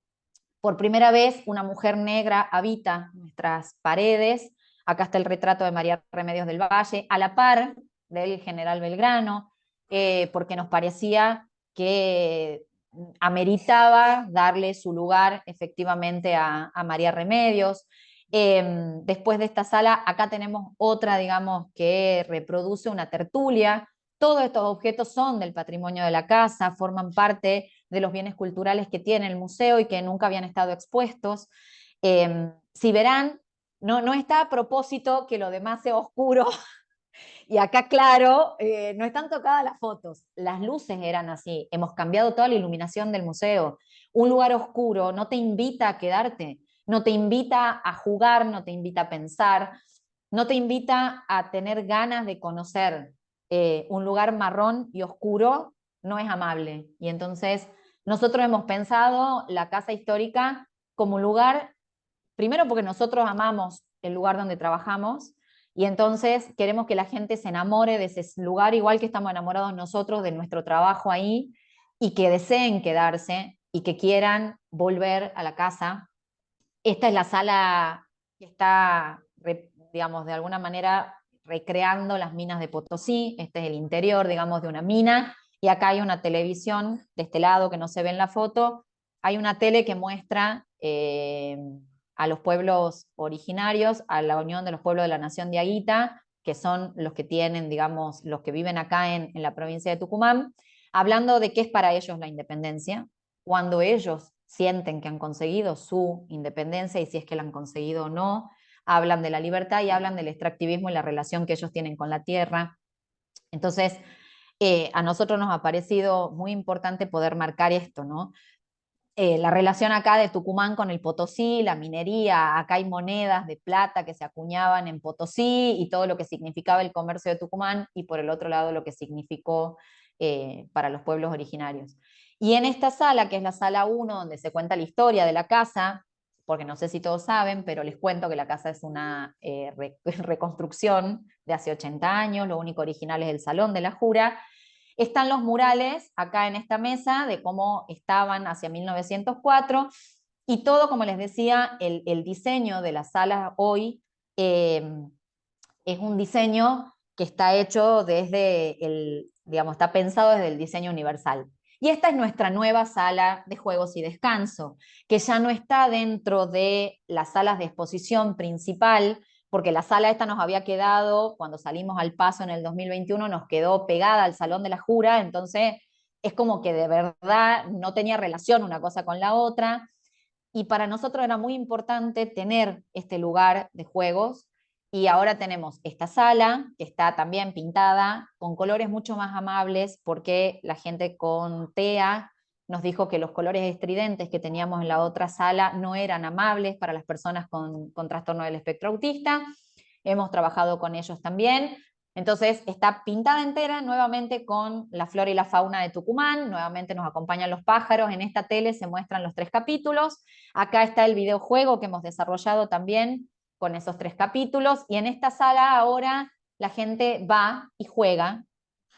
Por primera vez, una mujer negra habita nuestras paredes. Acá está el retrato de María Remedios del Valle, a la par del general Belgrano, porque nos parecía que ameritaba darle su lugar efectivamente a María Remedios. Después de esta sala, acá tenemos otra, digamos, que reproduce una tertulia. Todos estos objetos son del patrimonio de la casa, forman parte de los bienes culturales que tiene el museo y que nunca habían estado expuestos. Si verán, no está a propósito que lo demás sea oscuro, y acá, claro, no están tocadas las fotos, las luces eran así, hemos cambiado toda la iluminación del museo. Un lugar oscuro no te invita a quedarte, no te invita a jugar, no te invita a pensar, no te invita a tener ganas de conocer. Un lugar marrón y oscuro no es amable. Y entonces nosotros hemos pensado la casa histórica como un lugar, primero porque nosotros amamos el lugar donde trabajamos, y entonces queremos que la gente se enamore de ese lugar, igual que estamos enamorados nosotros de nuestro trabajo ahí, y que deseen quedarse y que quieran volver a la casa. Esta es la sala que está, digamos, de alguna manera recreando las minas de Potosí. Este es el interior, digamos, de una mina, y acá hay una televisión de este lado que no se ve en la foto. Hay una tele que muestra a los pueblos originarios, a la Unión de los Pueblos de la Nación de Aguita, que son los que tienen, digamos, los que viven acá en la provincia de Tucumán, hablando de qué es para ellos la independencia, cuando ellos sienten que han conseguido su independencia y si es que la han conseguido o no. Hablan de la libertad y hablan del extractivismo y la relación que ellos tienen con la tierra. Entonces, a nosotros nos ha parecido muy importante poder marcar esto, ¿no? La relación acá de Tucumán con el Potosí, la minería, acá hay monedas de plata que se acuñaban en Potosí y todo lo que significaba el comercio de Tucumán, y por el otro lado lo que significó para los pueblos originarios. Y en esta sala, que es la sala 1, donde se cuenta la historia de la casa, porque no sé si todos saben, pero les cuento que la casa es una reconstrucción de hace 80 años, lo único original es el Salón de la Jura. Están los murales acá en esta mesa de cómo estaban hacia 1904, y todo, como les decía, el diseño de la sala hoy es un diseño que está hecho desde digamos, está pensado desde el diseño universal. Y esta es nuestra nueva sala de juegos y descanso, que ya no está dentro de las salas de exposición principal, porque la sala esta nos había quedado, cuando salimos al paso en el 2021, nos quedó pegada al Salón de la Jura, entonces es como que de verdad no tenía relación una cosa con la otra, y para nosotros era muy importante tener este lugar de juegos, y ahora tenemos esta sala que está también pintada con colores mucho más amables, porque la gente con TEA nos dijo que los colores estridentes que teníamos en la otra sala no eran amables para las personas con trastorno del espectro autista. Hemos trabajado con ellos también. Entonces está pintada entera nuevamente con la flora y la fauna de Tucumán, nuevamente nos acompañan los pájaros, en esta tele se muestran los 3 capítulos, acá está el videojuego que hemos desarrollado también con esos 3 capítulos, y en esta sala ahora la gente va y juega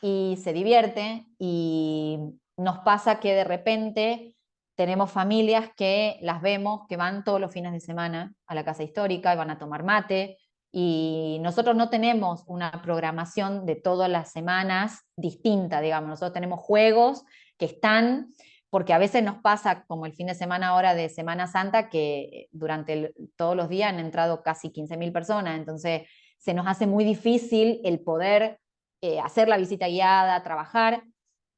y se divierte, y nos pasa que de repente tenemos familias que las vemos que van todos los fines de semana a la casa histórica y van a tomar mate, y nosotros no tenemos una programación de todas las semanas distinta, digamos. Nosotros tenemos juegos que están, porque a veces nos pasa, como el fin de semana ahora de Semana Santa, que durante todos los días han entrado casi 15.000 personas, entonces se nos hace muy difícil el poder hacer la visita guiada, trabajar,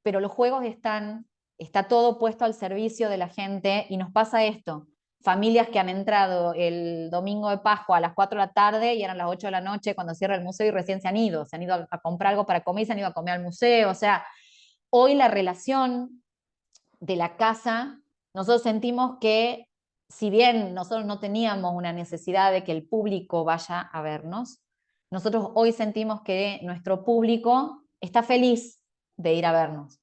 pero los juegos están, está todo puesto al servicio de la gente y nos pasa esto. Familias que han entrado el domingo de Pascua a las 4 de la tarde y eran las 8 de la noche cuando cierra el museo y recién se han ido a comprar algo para comer y se han ido a comer al museo. O sea, hoy la relación de la casa, nosotros sentimos que si bien nosotros no teníamos una necesidad de que el público vaya a vernos, nosotros hoy sentimos que nuestro público está feliz de ir a vernos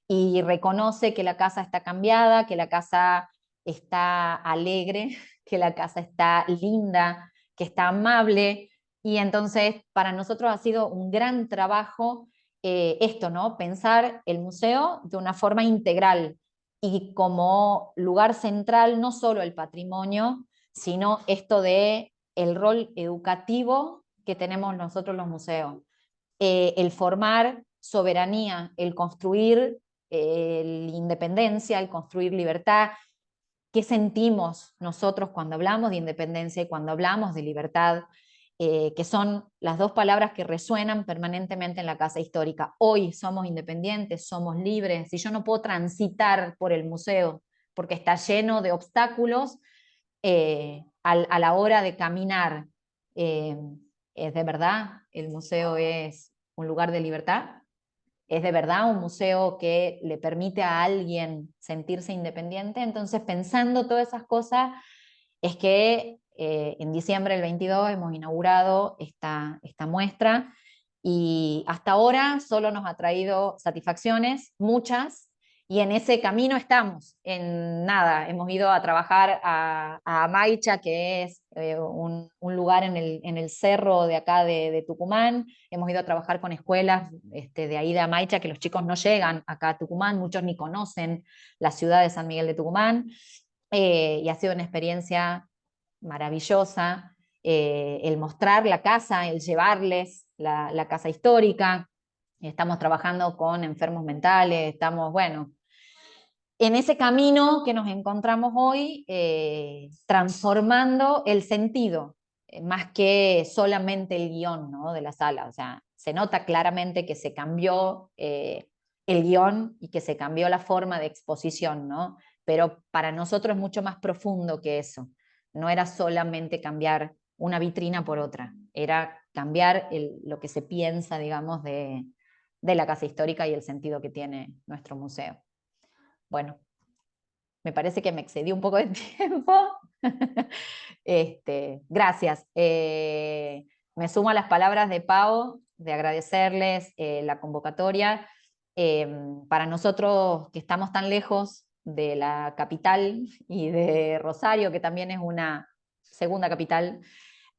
y reconoce que la casa está cambiada, que la casa está alegre, que la casa está linda, que está amable. Y entonces para nosotros ha sido un gran trabajo esto, ¿no? Pensar el museo de una forma integral y como lugar central no solo el patrimonio, sino esto de el rol educativo que tenemos nosotros los museos. El formar soberanía, el construir independencia, el construir libertad. ¿Qué sentimos nosotros cuando hablamos de independencia y cuando hablamos de libertad? Que son las dos palabras que resuenan permanentemente en la casa histórica. Hoy somos independientes, somos libres. Si yo no puedo transitar por el museo porque está lleno de obstáculos a la hora de caminar, ¿es de verdad el museo es un lugar de libertad? ¿Es de verdad un museo que le permite a alguien sentirse independiente? Entonces, pensando todas esas cosas, es que en diciembre del 22 hemos inaugurado esta muestra y hasta ahora solo nos ha traído satisfacciones, muchas, y en ese camino estamos. En nada, hemos ido a trabajar a Amaicha, que es un lugar en el cerro de acá de Tucumán. Hemos ido a trabajar con escuelas de ahí de Amaicha, que los chicos no llegan acá a Tucumán, muchos ni conocen la ciudad de San Miguel de Tucumán. Y ha sido una experiencia maravillosa el mostrar la casa, el llevarles la casa histórica. Estamos trabajando con enfermos mentales, estamos, bueno, en ese camino que nos encontramos hoy, transformando el sentido, más que solamente el guión, ¿no?, de la sala. O sea, se nota claramente que se cambió el guión y que se cambió la forma de exposición, ¿no? Pero para nosotros es mucho más profundo que eso. No era solamente cambiar una vitrina por otra, era cambiar lo que se piensa, digamos, de la casa histórica y el sentido que tiene nuestro museo. Bueno, me parece que me excedí un poco de tiempo. Gracias. Me sumo a las palabras de Pau, de agradecerles la convocatoria. Para nosotros que estamos tan lejos de la capital y de Rosario, que también es una segunda capital,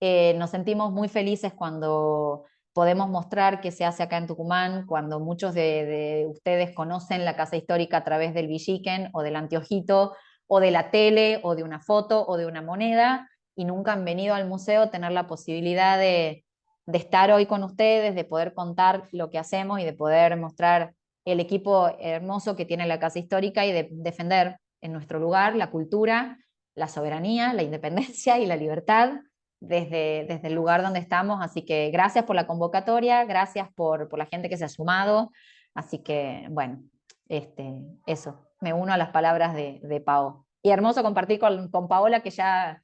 nos sentimos muy felices cuando podemos mostrar qué se hace acá en Tucumán, cuando muchos de ustedes conocen la casa histórica a través del villiquen o del anteojito, o de la tele, o de una foto, o de una moneda, y nunca han venido al museo, tener la posibilidad de estar hoy con ustedes, de poder contar lo que hacemos y de poder mostrar el equipo hermoso que tiene la casa histórica y de defender en nuestro lugar la cultura, la soberanía, la independencia y la libertad desde el lugar donde estamos. Así que gracias por la convocatoria, gracias por la gente que se ha sumado. Así que, bueno, eso, me uno a las palabras de Pao. Y hermoso compartir con Paola, que ya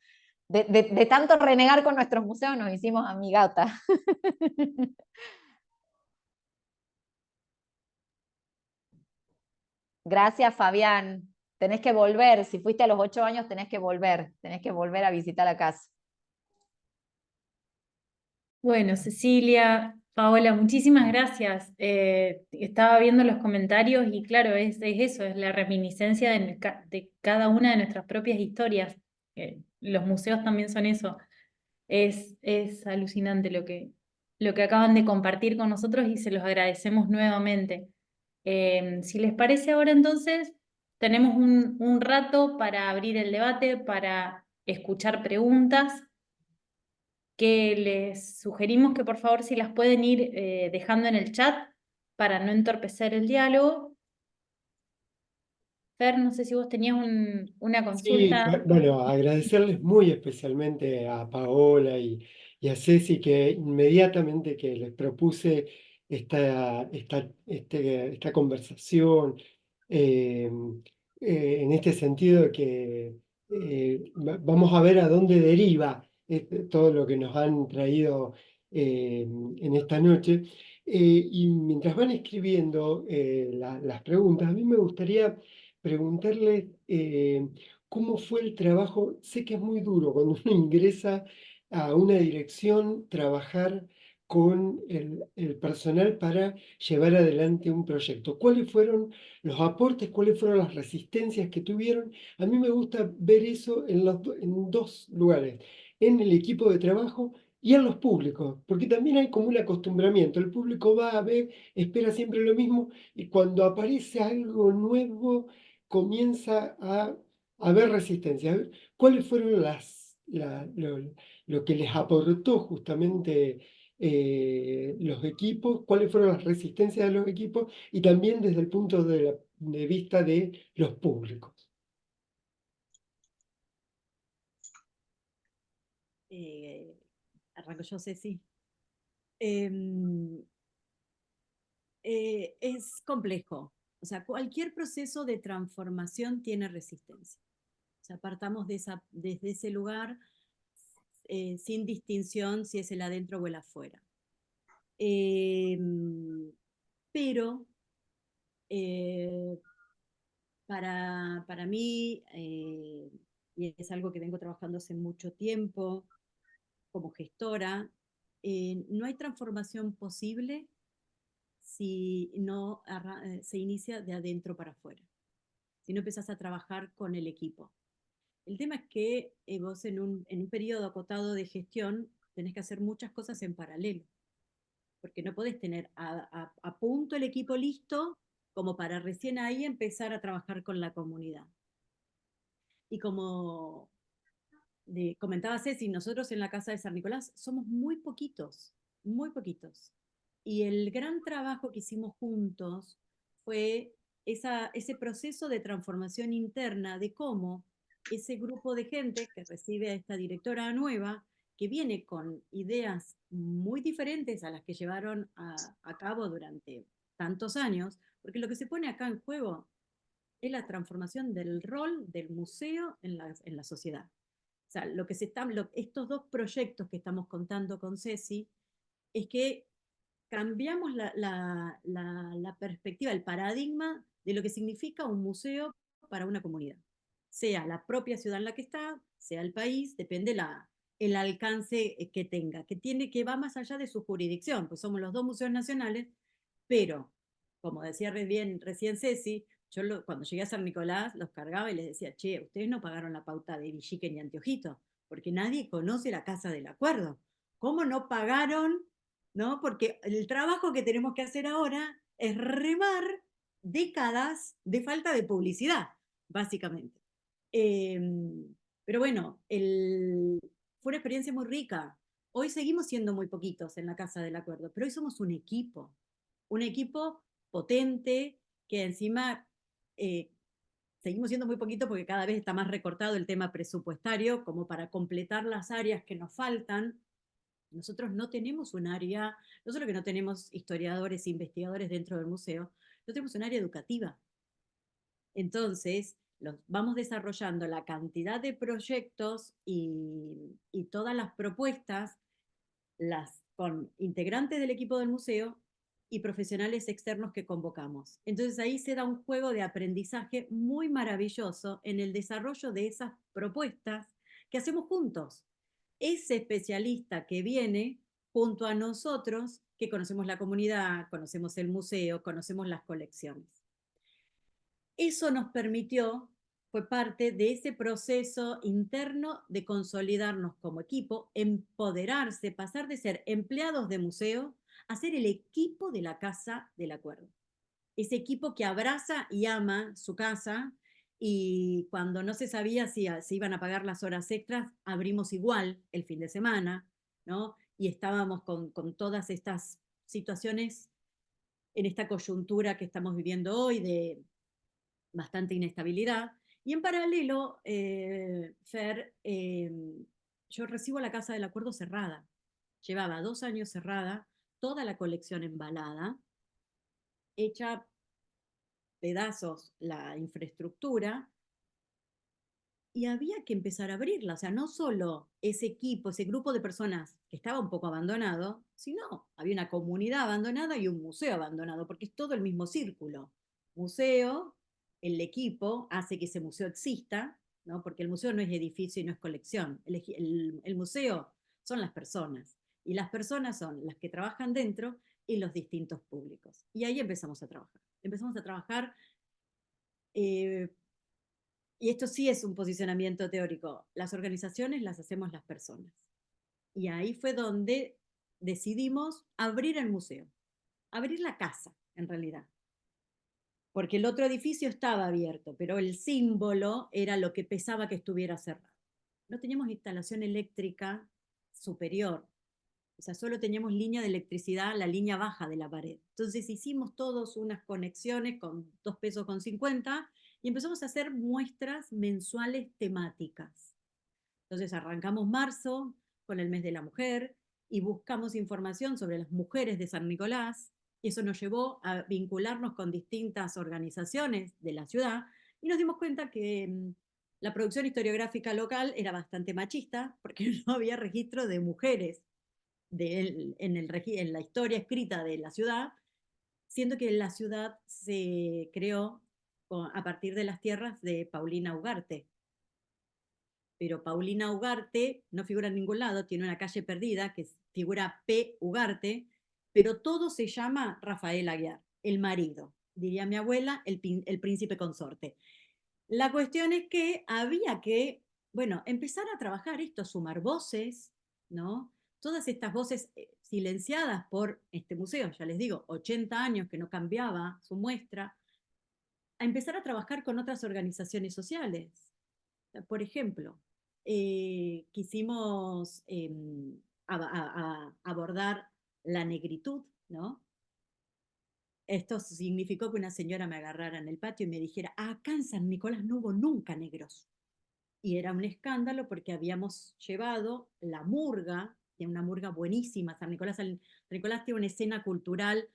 de tanto renegar con nuestros museos nos hicimos amigata. Gracias, Fabián. Tenés que volver, si fuiste a los 8 años tenés que volver a visitar la casa.
Bueno, Cecilia, Paola, muchísimas gracias. Estaba viendo los comentarios y claro, es eso, es la reminiscencia de cada una de nuestras propias historias. Los museos también son eso. Es alucinante lo que acaban de compartir con nosotros y se los agradecemos nuevamente. Si les parece ahora entonces, tenemos un rato para abrir el debate, para escuchar preguntas que les sugerimos que por favor si las pueden ir dejando en el chat para no entorpecer el diálogo. Fer, no sé si vos tenías una
Sí,
consulta.
bueno, agradecerles muy especialmente a Paola y a Ceci que inmediatamente que les propuse esta conversación eh, en este sentido de que vamos a ver a dónde deriva todo lo que nos han traído en esta noche. Y mientras van escribiendo las preguntas, a mí me gustaría preguntarles cómo fue el trabajo. Sé que es muy duro cuando uno ingresa a una dirección, trabajar con el personal para llevar adelante un proyecto. ¿Cuáles fueron los aportes, cuáles fueron las resistencias que tuvieron? A mí me gusta ver eso en dos lugares, en el equipo de trabajo y en los públicos, porque también hay como un acostumbramiento. El público va a ver, espera siempre lo mismo, y cuando aparece algo nuevo, comienza a haber resistencia. A ver, ¿cuáles fueron lo que les aportó justamente los equipos? ¿Cuáles fueron las resistencias de los equipos? Y también desde el punto de vista de los públicos.
Arranco yo, Ceci. Es complejo. O sea, cualquier proceso de transformación tiene resistencia. O sea, partamos desde ese lugar sin distinción si es el adentro o el afuera. Pero para mí, y es algo que vengo trabajando hace mucho tiempo como gestora, no hay transformación posible si no se inicia de adentro para afuera, si no empezás a trabajar con el equipo. El tema es que vos en un periodo acotado de gestión tenés que hacer muchas cosas en paralelo, porque no podés tener a punto el equipo listo como para recién ahí empezar a trabajar con la comunidad. Y como comentaba Ceci, nosotros en la Casa de San Nicolás somos muy poquitos, muy poquitos. Y el gran trabajo que hicimos juntos fue ese proceso de transformación interna de cómo ese grupo de gente que recibe a esta directora nueva, que viene con ideas muy diferentes a las que llevaron a cabo durante tantos años, porque lo que se pone acá en juego es la transformación del rol del museo en la sociedad. O sea, estos dos proyectos que estamos contando con Ceci es que cambiamos la perspectiva, el paradigma de lo que significa un museo para una comunidad. Sea la propia ciudad en la que está, sea el país, depende el alcance que tenga, que va más allá de su jurisdicción, pues somos los dos museos nacionales, pero, como decía recién Ceci, cuando llegué a San Nicolás los cargaba y les decía, che, ustedes no pagaron la pauta de Villique ni Anteojito, porque nadie conoce la Casa del Acuerdo. ¿Cómo no pagaron? ¿No? Porque el trabajo que tenemos que hacer ahora es remar décadas de falta de publicidad, básicamente. Eh, pero bueno, fue una experiencia muy rica. Hoy seguimos siendo muy poquitos en la Casa del Acuerdo, pero hoy somos un equipo potente que encima seguimos siendo muy poquitos porque cada vez está más recortado el tema presupuestario como para completar las áreas que nos faltan. Nosotros no tenemos un área, no solo que no tenemos historiadores, investigadores dentro del museo, no tenemos un área educativa. Entonces, vamos desarrollando la cantidad de proyectos y todas las propuestas con integrantes del equipo del museo y profesionales externos que convocamos. Entonces ahí se da un juego de aprendizaje muy maravilloso en el desarrollo de esas propuestas que hacemos juntos. Ese especialista que viene junto a nosotros, que conocemos la comunidad, conocemos el museo, conocemos las colecciones. Eso nos permitió, fue parte de ese proceso interno de consolidarnos como equipo, empoderarse, pasar de ser empleados de museo a ser el equipo de la Casa del Acuerdo. Ese equipo que abraza y ama su casa, y cuando no se sabía si iban a pagar las horas extras, abrimos igual el fin de semana, ¿no? Y estábamos con todas estas situaciones en esta coyuntura que estamos viviendo hoy de bastante inestabilidad. Y en paralelo, Fer, yo recibo la Casa del Acuerdo cerrada. Llevaba 2 años cerrada, toda la colección embalada, hecha pedazos la infraestructura y había que empezar a abrirla. O sea, no solo ese equipo, ese grupo de personas que estaba un poco abandonado, sino había una comunidad abandonada y un museo abandonado, porque es todo el mismo círculo. Museo, el equipo hace que ese museo exista, ¿no? Porque el museo no es edificio y no es colección. El museo son las personas. Y las personas son las que trabajan dentro y los distintos públicos. Y ahí empezamos a trabajar. Empezamos a trabajar eh, y esto sí es un posicionamiento teórico. Las organizaciones las hacemos las personas. Y ahí fue donde decidimos abrir el museo, abrir la casa, en realidad. Porque el otro edificio estaba abierto, pero el símbolo era lo que pesaba que estuviera cerrado. No teníamos instalación eléctrica superior, o sea, solo teníamos línea de electricidad, la línea baja de la pared. Entonces hicimos todos unas conexiones con 2,50 pesos y empezamos a hacer muestras mensuales temáticas. Entonces arrancamos marzo con el mes de la mujer y buscamos información sobre las mujeres de San Nicolás. Y eso nos llevó a vincularnos con distintas organizaciones de la ciudad y nos dimos cuenta que la producción historiográfica local era bastante machista porque no había registro de mujeres en la historia escrita de la ciudad, siendo que la ciudad se creó a partir de las tierras de Paulina Ugarte. Pero Paulina Ugarte no figura en ningún lado, tiene una calle perdida que figura P. Ugarte, pero todo se llama Rafael Aguiar, el marido, diría mi abuela, el príncipe consorte. La cuestión es que había que, bueno, empezar a trabajar esto, sumar voces, ¿no? Todas estas voces silenciadas por este museo, ya les digo, 80 años que no cambiaba su muestra, a empezar a trabajar con otras organizaciones sociales. Por ejemplo, quisimos abordar la negritud, ¿no? Esto significó que una señora me agarrara en el patio y me dijera, acá en San Nicolás no hubo nunca negros. Y era un escándalo porque habíamos llevado la murga, tiene una murga buenísima, San Nicolás tiene una escena cultural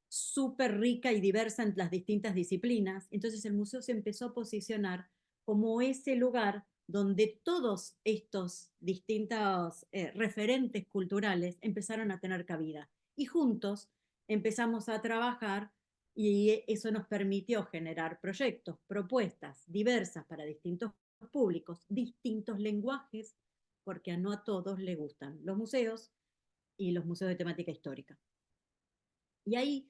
súper rica y diversa en las distintas disciplinas. Entonces el museo se empezó a posicionar como ese lugar donde todos estos distintos referentes culturales empezaron a tener cabida. Y juntos empezamos a trabajar y eso nos permitió generar proyectos, propuestas diversas para distintos públicos, distintos lenguajes, porque no a todos les gustan los museos y los museos de temática histórica. Y ahí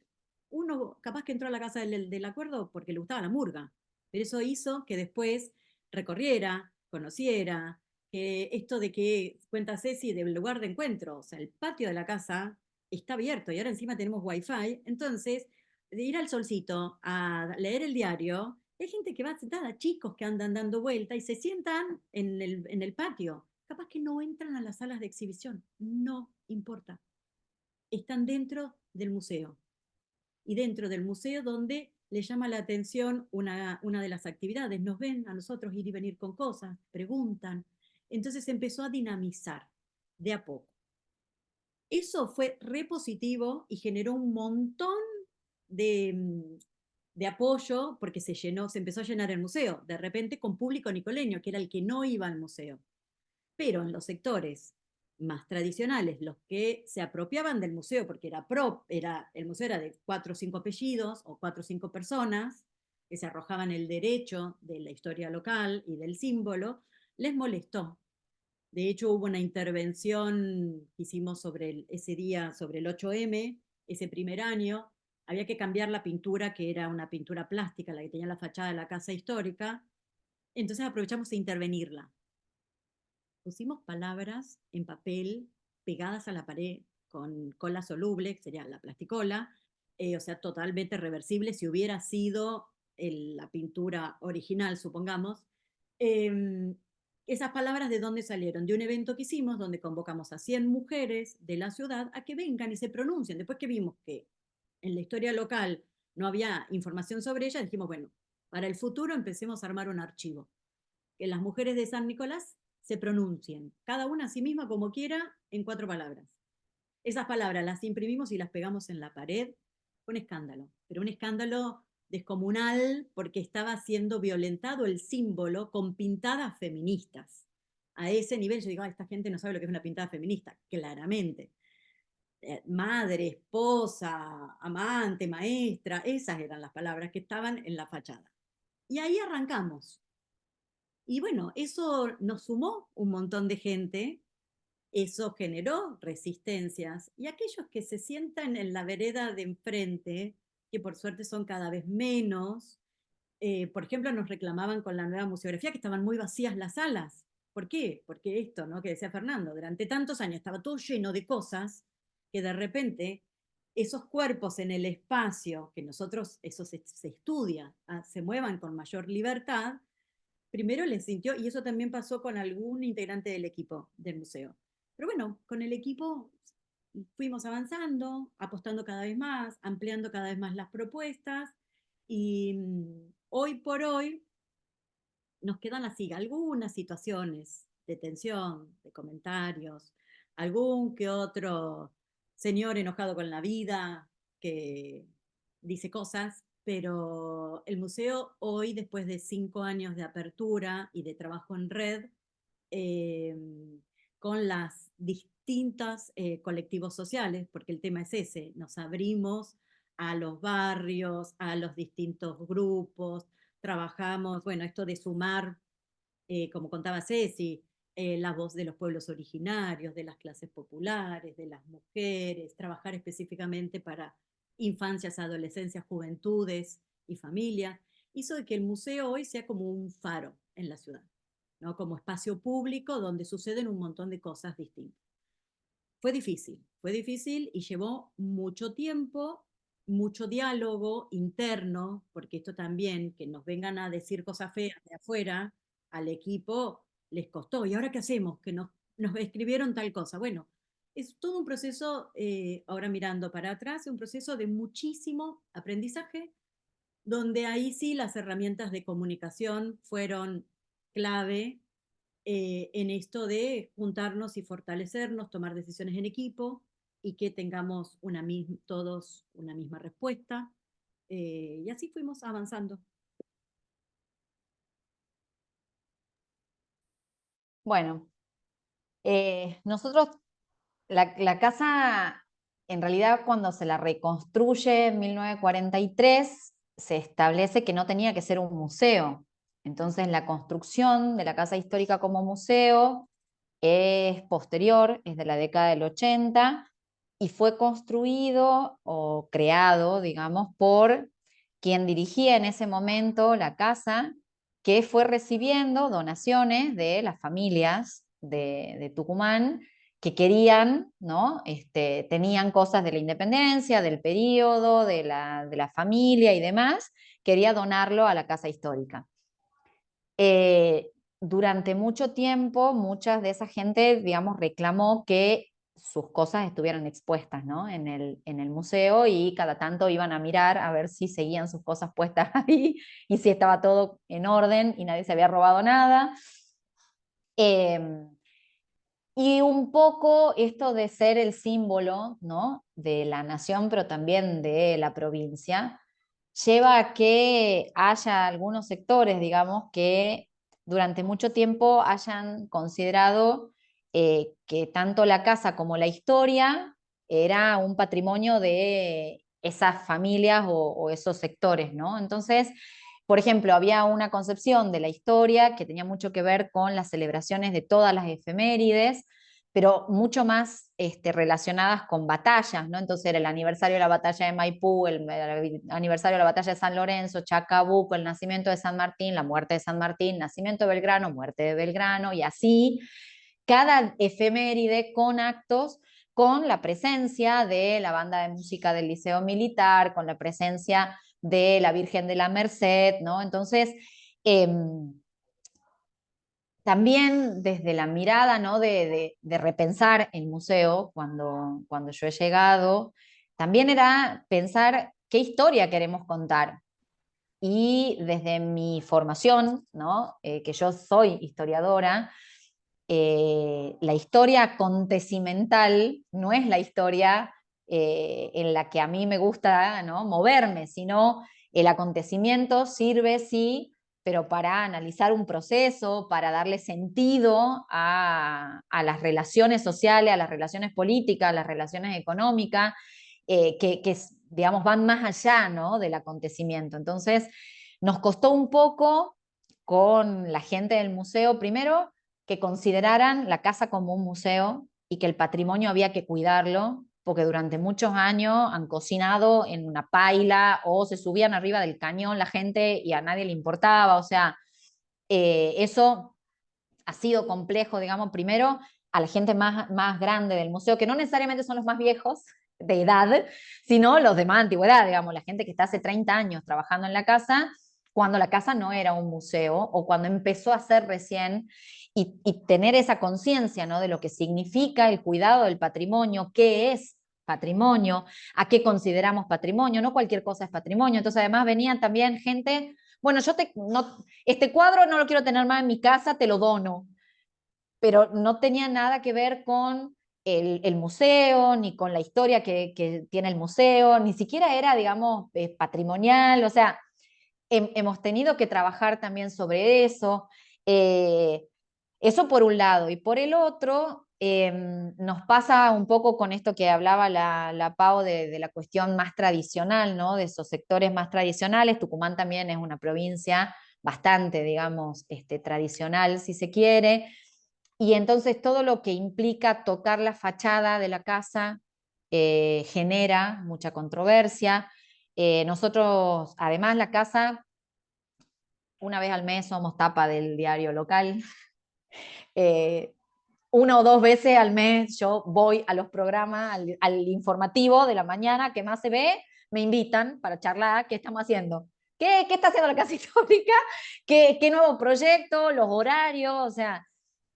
uno capaz que entró a la casa del acuerdo porque le gustaba la murga, pero eso hizo que después recorriera, conociera, que esto de que cuenta Ceci del lugar de encuentro, o sea, el patio de la casa está abierto y ahora encima tenemos wifi, entonces de ir al solcito a leer el diario, hay gente que va sentada, chicos que andan dando vuelta y se sientan en el patio, capaz que no entran a las salas de exhibición, no importa, están dentro del museo. Y dentro del museo donde le llama la atención una de las actividades, nos ven a nosotros ir y venir con cosas, preguntan. Entonces se empezó a dinamizar de a poco. Eso fue re positivo y generó un montón de apoyo porque se empezó a llenar el museo, de repente con público nicoleño, que era el que no iba al museo. Pero en los sectores más tradicionales, los que se apropiaban del museo, porque el museo era de 4 o 5 apellidos o 4 o 5 personas que se arrojaban el derecho de la historia local y del símbolo, les molestó. De hecho, hubo una intervención que hicimos ese día, sobre el 8M, ese primer año. Había que cambiar la pintura, que era una pintura plástica, la que tenía la fachada de la casa histórica. Entonces aprovechamos de intervenirla. Pusimos palabras en papel pegadas a la pared con cola soluble, que sería la plasticola, o sea, totalmente reversible si hubiera sido la pintura original, supongamos. Esas palabras, ¿de dónde salieron? De un evento que hicimos donde convocamos a 100 mujeres de la ciudad a que vengan y se pronuncien. Después que vimos que en la historia local no había información sobre ella, dijimos, bueno, para el futuro empecemos a armar un archivo. Que las mujeres de San Nicolás se pronuncien, cada una a sí misma como quiera, en 4 palabras. Esas palabras las imprimimos y las pegamos en la pared. Fue un escándalo, pero un escándalo descomunal porque estaba siendo violentado el símbolo con pintadas feministas. A ese nivel yo digo, esta gente no sabe lo que es una pintada feminista, claramente. Madre, esposa, amante, maestra, esas eran las palabras que estaban en la fachada. Y ahí arrancamos. Y bueno, eso nos sumó un montón de gente, eso generó resistencias, y aquellos que se sientan en la vereda de enfrente, que por suerte son cada vez menos, por ejemplo, nos reclamaban con la nueva museografía que estaban muy vacías las salas. ¿Por qué? Porque esto, ¿no? Que decía Fernando, durante tantos años estaba todo lleno de cosas que de repente esos cuerpos en el espacio, que nosotros, eso se estudia, se muevan con mayor libertad, primero les sintió, y eso también pasó con algún integrante del equipo del museo. Pero bueno, con el equipo fuimos avanzando, apostando cada vez más, ampliando cada vez más las propuestas, y hoy por hoy nos quedan así algunas situaciones de tensión, de comentarios, algún que otro señor enojado con la vida que dice cosas, pero el museo hoy, después de 5 años de apertura y de trabajo en red, eh, con las distintas colectivos sociales, porque el tema es ese, nos abrimos a los barrios, a los distintos grupos, trabajamos, bueno, esto de sumar, como contaba Ceci, la voz de los pueblos originarios, de las clases populares, de las mujeres, trabajar específicamente para infancias, adolescencias, juventudes y familias, hizo de que el museo hoy sea como un faro en la ciudad, ¿no? Como espacio público donde suceden un montón de cosas distintas. Fue difícil y llevó mucho tiempo, mucho diálogo interno, porque esto también, que nos vengan a decir cosas feas de afuera, al equipo les costó. ¿Y ahora qué hacemos? Que nos escribieron tal cosa. Bueno, es todo un proceso, ahora mirando para atrás, un proceso de muchísimo aprendizaje, donde ahí sí las herramientas de comunicación fueron clave, en esto de juntarnos y fortalecernos, tomar decisiones en equipo y que tengamos todos una misma respuesta. Y así fuimos avanzando.
Bueno, nosotros, la casa, en realidad cuando se la reconstruye en 1943, se establece que no tenía que ser un museo. Entonces la construcción de la casa histórica como museo es posterior, es de la década del 80, y fue construido o creado, digamos, por quien dirigía en ese momento la casa, que fue recibiendo donaciones de las familias de Tucumán que querían, ¿no? Tenían cosas de la independencia, del periodo, de la familia y demás, quería donarlo a la casa histórica. Durante mucho tiempo, muchas de esa gente, digamos, reclamó que sus cosas estuvieran expuestas, ¿no? en el museo, y cada tanto iban a mirar a ver si seguían sus cosas puestas ahí y si estaba todo en orden y nadie se había robado nada. Y un poco esto de ser el símbolo, ¿no? de la nación, pero también de la provincia, lleva a que haya algunos sectores, digamos, que durante mucho tiempo hayan considerado que tanto la casa como la historia era un patrimonio de esas familias o esos sectores, ¿no? Entonces, por ejemplo, había una concepción de la historia que tenía mucho que ver con las celebraciones de todas las efemérides, pero mucho más relacionadas con batallas, ¿no? Entonces era el aniversario de la batalla de Maipú, el aniversario de la batalla de San Lorenzo, Chacabuco, el nacimiento de San Martín, la muerte de San Martín, nacimiento de Belgrano, muerte de Belgrano, y así cada efeméride con actos, con la presencia de la banda de música del Liceo Militar, con la presencia de la Virgen de la Merced, ¿no? Entonces, también desde la mirada, ¿no? de repensar el museo, cuando yo he llegado, también era pensar qué historia queremos contar. Y desde mi formación, ¿no? Que yo soy historiadora, la historia acontecimental no es la historia en la que a mí me gusta, ¿no? moverme, sino El acontecimiento sirve, sí, pero para analizar un proceso, para darle sentido a las relaciones sociales, a las relaciones políticas, a las relaciones económicas, que, digamos, van más allá, ¿no?, del acontecimiento. Entonces, nos costó un poco con la gente del museo, primero, que consideraran la casa como un museo y que el patrimonio había que cuidarlo, porque durante muchos años han cocinado en una paila o se subían arriba del cañón la gente y a nadie le importaba. O sea, eso ha sido complejo, digamos, primero a la gente más grande del museo, que no necesariamente son los más viejos de edad, sino los de más antigüedad, digamos, la gente que está hace 30 años trabajando en la casa, cuando la casa no era un museo o cuando empezó a ser recién, y tener esa conciencia, ¿no?, de lo que significa el cuidado del patrimonio, qué es patrimonio, a qué consideramos patrimonio, no cualquier cosa es patrimonio. Entonces además venían también gente, bueno, este cuadro no lo quiero tener más en mi casa, te lo dono, pero no tenía nada que ver con el museo, ni con la historia que tiene el museo, ni siquiera era, digamos, patrimonial. O sea, hemos tenido que trabajar también sobre eso. Eso por un lado. Y por el otro, nos pasa un poco con esto que hablaba la Pau de la cuestión más tradicional, ¿no?, de esos sectores más tradicionales. Tucumán también es una provincia bastante, digamos, tradicional, si se quiere. Y entonces todo lo que implica tocar la fachada de la casa genera mucha controversia. Nosotros, además, la casa, una vez al mes somos tapa del diario local. Una o dos veces al mes yo voy a los programas, al informativo de la mañana que más se ve, me invitan para charlar qué estamos haciendo. ¿Qué está haciendo la Casa Histórica? ¿Qué nuevo proyecto? Los horarios, o sea,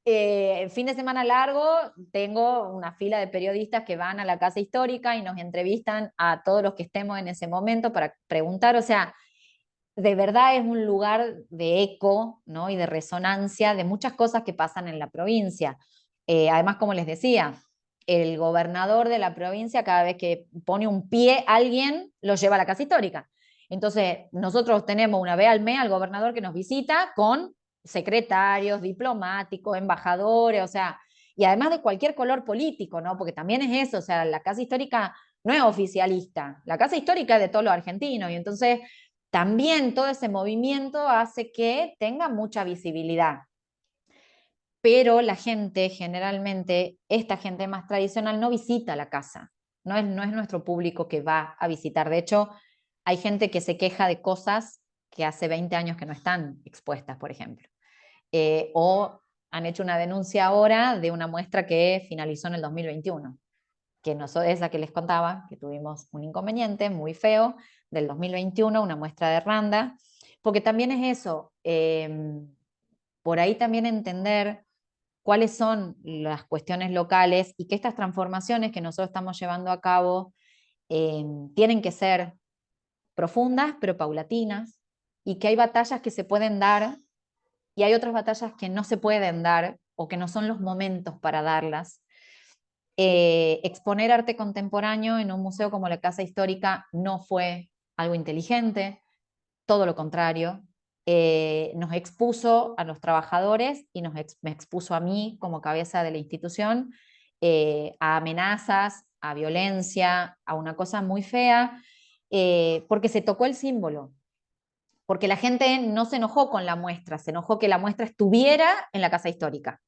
fin de semana largo, tengo una fila de periodistas que van a la Casa Histórica y nos entrevistan a todos los que estemos en ese momento para preguntar. O sea, de verdad es un lugar de eco, ¿no?, y de resonancia de muchas cosas que pasan en la provincia. Además, como les decía, el gobernador de la provincia, cada vez que pone un pie alguien, lo lleva a la Casa Histórica. Entonces, nosotros tenemos una vez al mes al gobernador que nos visita con secretarios, diplomáticos, embajadores, o sea, y además de cualquier color político, ¿no? Porque también es eso, o sea, la Casa Histórica no es oficialista, la Casa Histórica es de todos los argentinos, y entonces también todo ese movimiento hace que tenga mucha visibilidad. Pero la gente, generalmente, esta gente más tradicional no visita la casa, no es nuestro público que va a visitar. De hecho, hay gente que se queja de cosas que hace 20 años que no están expuestas, por ejemplo. O han hecho una denuncia ahora de una muestra que finalizó en el 2021, que no es la que les contaba, que tuvimos un inconveniente muy feo del 2021, una muestra de Randa, porque también es eso, por ahí también entender cuáles son las cuestiones locales y que estas transformaciones que nosotros estamos llevando a cabo tienen que ser profundas pero paulatinas, y que hay batallas que se pueden dar y hay otras batallas que no se pueden dar o que no son los momentos para darlas. Exponer arte contemporáneo en un museo como la Casa Histórica no fue algo inteligente, todo lo contrario. Nos expuso a los trabajadores y me expuso a mí como cabeza de la institución a amenazas, a violencia, a una cosa muy fea, porque se tocó el símbolo, porque la gente no se enojó con la muestra, se enojó que la muestra estuviera en la Casa Histórica,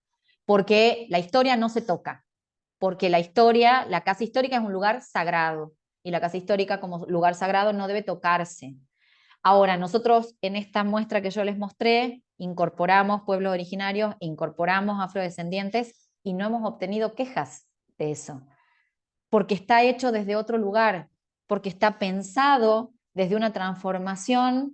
porque la historia no se toca, porque la Casa Histórica es un lugar sagrado, y la Casa Histórica como lugar sagrado no debe tocarse. Ahora, nosotros en esta muestra que yo les mostré, incorporamos pueblos originarios, incorporamos afrodescendientes, y no hemos obtenido quejas de eso, porque está hecho desde otro lugar, porque está pensado desde una transformación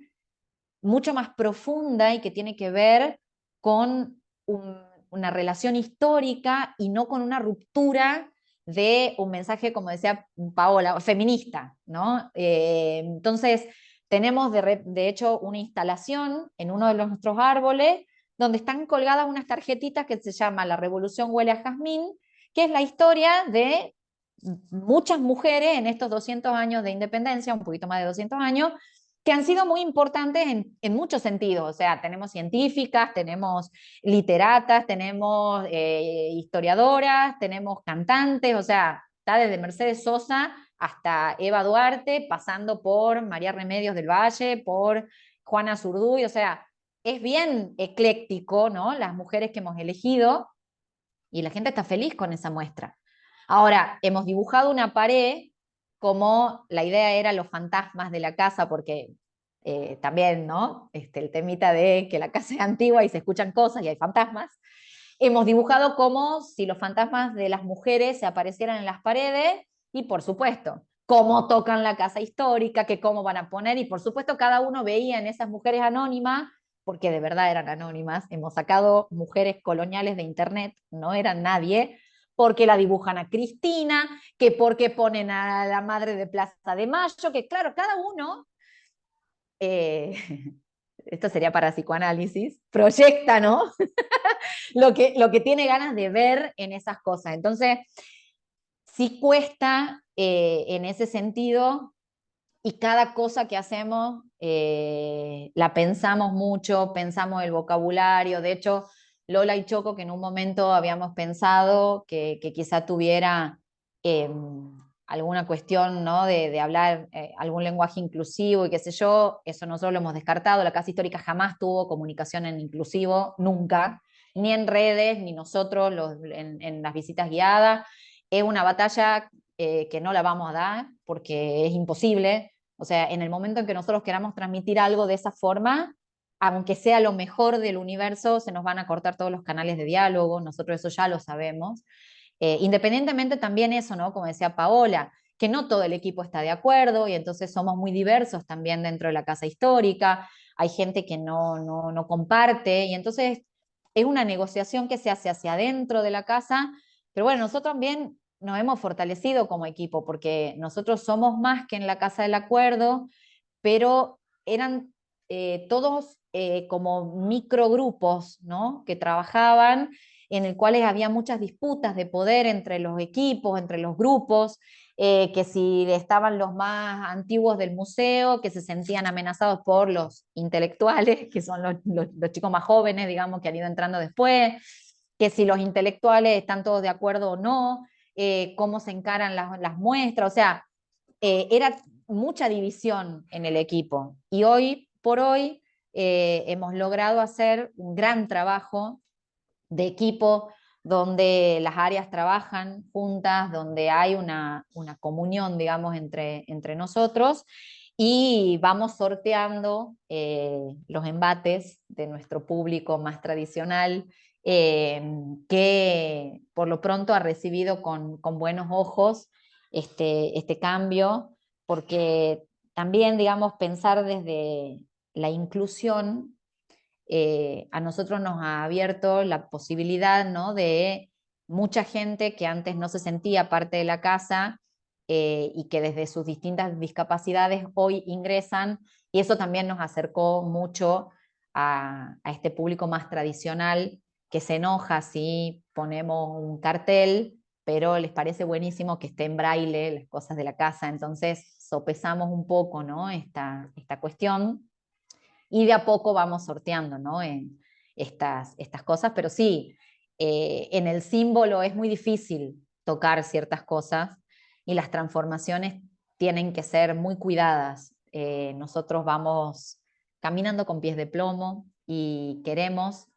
mucho más profunda y que tiene que ver con una relación histórica y no con una ruptura de un mensaje, como decía Paola, feminista, ¿no? Entonces, tenemos de hecho una instalación en uno de nuestros árboles donde están colgadas unas tarjetitas que se llama La Revolución Huele a Jazmín, que es la historia de muchas mujeres en estos 200 años de independencia, un poquito más de 200 años, que han sido muy importantes en muchos sentidos. O sea, tenemos científicas, tenemos literatas, tenemos historiadoras, tenemos cantantes, o sea, está desde Mercedes Sosa hasta Eva Duarte, pasando por María Remedios del Valle, por Juana Zurduy, o sea, es bien ecléctico, ¿no? Las mujeres que hemos elegido, y la gente está feliz con esa muestra. Ahora, hemos dibujado una pared como la idea era los fantasmas de la casa, porque también, ¿no? El temita de que la casa es antigua y se escuchan cosas y hay fantasmas. Hemos dibujado como si los fantasmas de las mujeres se aparecieran en las paredes y, por supuesto, cómo tocan la casa histórica, que cómo van a poner, y por supuesto cada uno veía en esas mujeres anónimas, porque de verdad eran anónimas, hemos sacado mujeres coloniales de internet, no eran nadie, porque la dibujan a Cristina, que porque ponen a la madre de Plaza de Mayo, que claro, cada uno, eh, esto sería para psicoanálisis, proyecta, ¿no? lo que tiene ganas de ver en esas cosas. Entonces, sí cuesta en ese sentido, y cada cosa que hacemos la pensamos mucho, pensamos el vocabulario. De hecho, Lola y Choco, que en un momento habíamos pensado que quizá tuviera eh, alguna cuestión, ¿no? de hablar algún lenguaje inclusivo y qué sé yo, eso nosotros lo hemos descartado. La Casa Histórica jamás tuvo comunicación en inclusivo, nunca, ni en redes, ni nosotros en las visitas guiadas. Es una batalla que no la vamos a dar porque es imposible. O sea, en el momento en que nosotros queramos transmitir algo de esa forma, aunque sea lo mejor del universo, se nos van a cortar todos los canales de diálogo, nosotros eso ya lo sabemos. Independientemente también eso, ¿no? Como decía Paola, que no todo el equipo está de acuerdo y entonces somos muy diversos también dentro de la casa histórica, hay gente que no comparte y entonces es una negociación que se hace hacia adentro de la casa, pero bueno, nosotros también nos hemos fortalecido como equipo porque nosotros somos más que en la Casa del Acuerdo, pero eran todos como microgrupos, ¿no? Que trabajaban, en el cuales había muchas disputas de poder entre los equipos, entre los grupos, que si estaban los más antiguos del museo, que se sentían amenazados por los intelectuales, que son los chicos más jóvenes, digamos, que han ido entrando después, que si los intelectuales están todos de acuerdo o no, cómo se encaran las muestras, o sea, era mucha división en el equipo. Y hoy por hoy hemos logrado hacer un gran trabajo de equipo donde las áreas trabajan juntas, donde hay una comunión, digamos, entre nosotros y vamos sorteando los embates de nuestro público más tradicional, que por lo pronto ha recibido con buenos ojos este cambio, porque también, digamos, pensar desde la inclusión a nosotros nos ha abierto la posibilidad, ¿no? De mucha gente que antes no se sentía parte de la casa y que desde sus distintas discapacidades hoy ingresan, y eso también nos acercó mucho a este público más tradicional que se enoja si ponemos un cartel, pero les parece buenísimo que esté en braille las cosas de la casa, entonces sopesamos un poco, ¿no? esta cuestión y de a poco vamos sorteando, ¿no? En estas cosas, pero sí, en el símbolo es muy difícil tocar ciertas cosas y las transformaciones tienen que ser muy cuidadas. Nosotros vamos caminando con pies de plomo y queremos,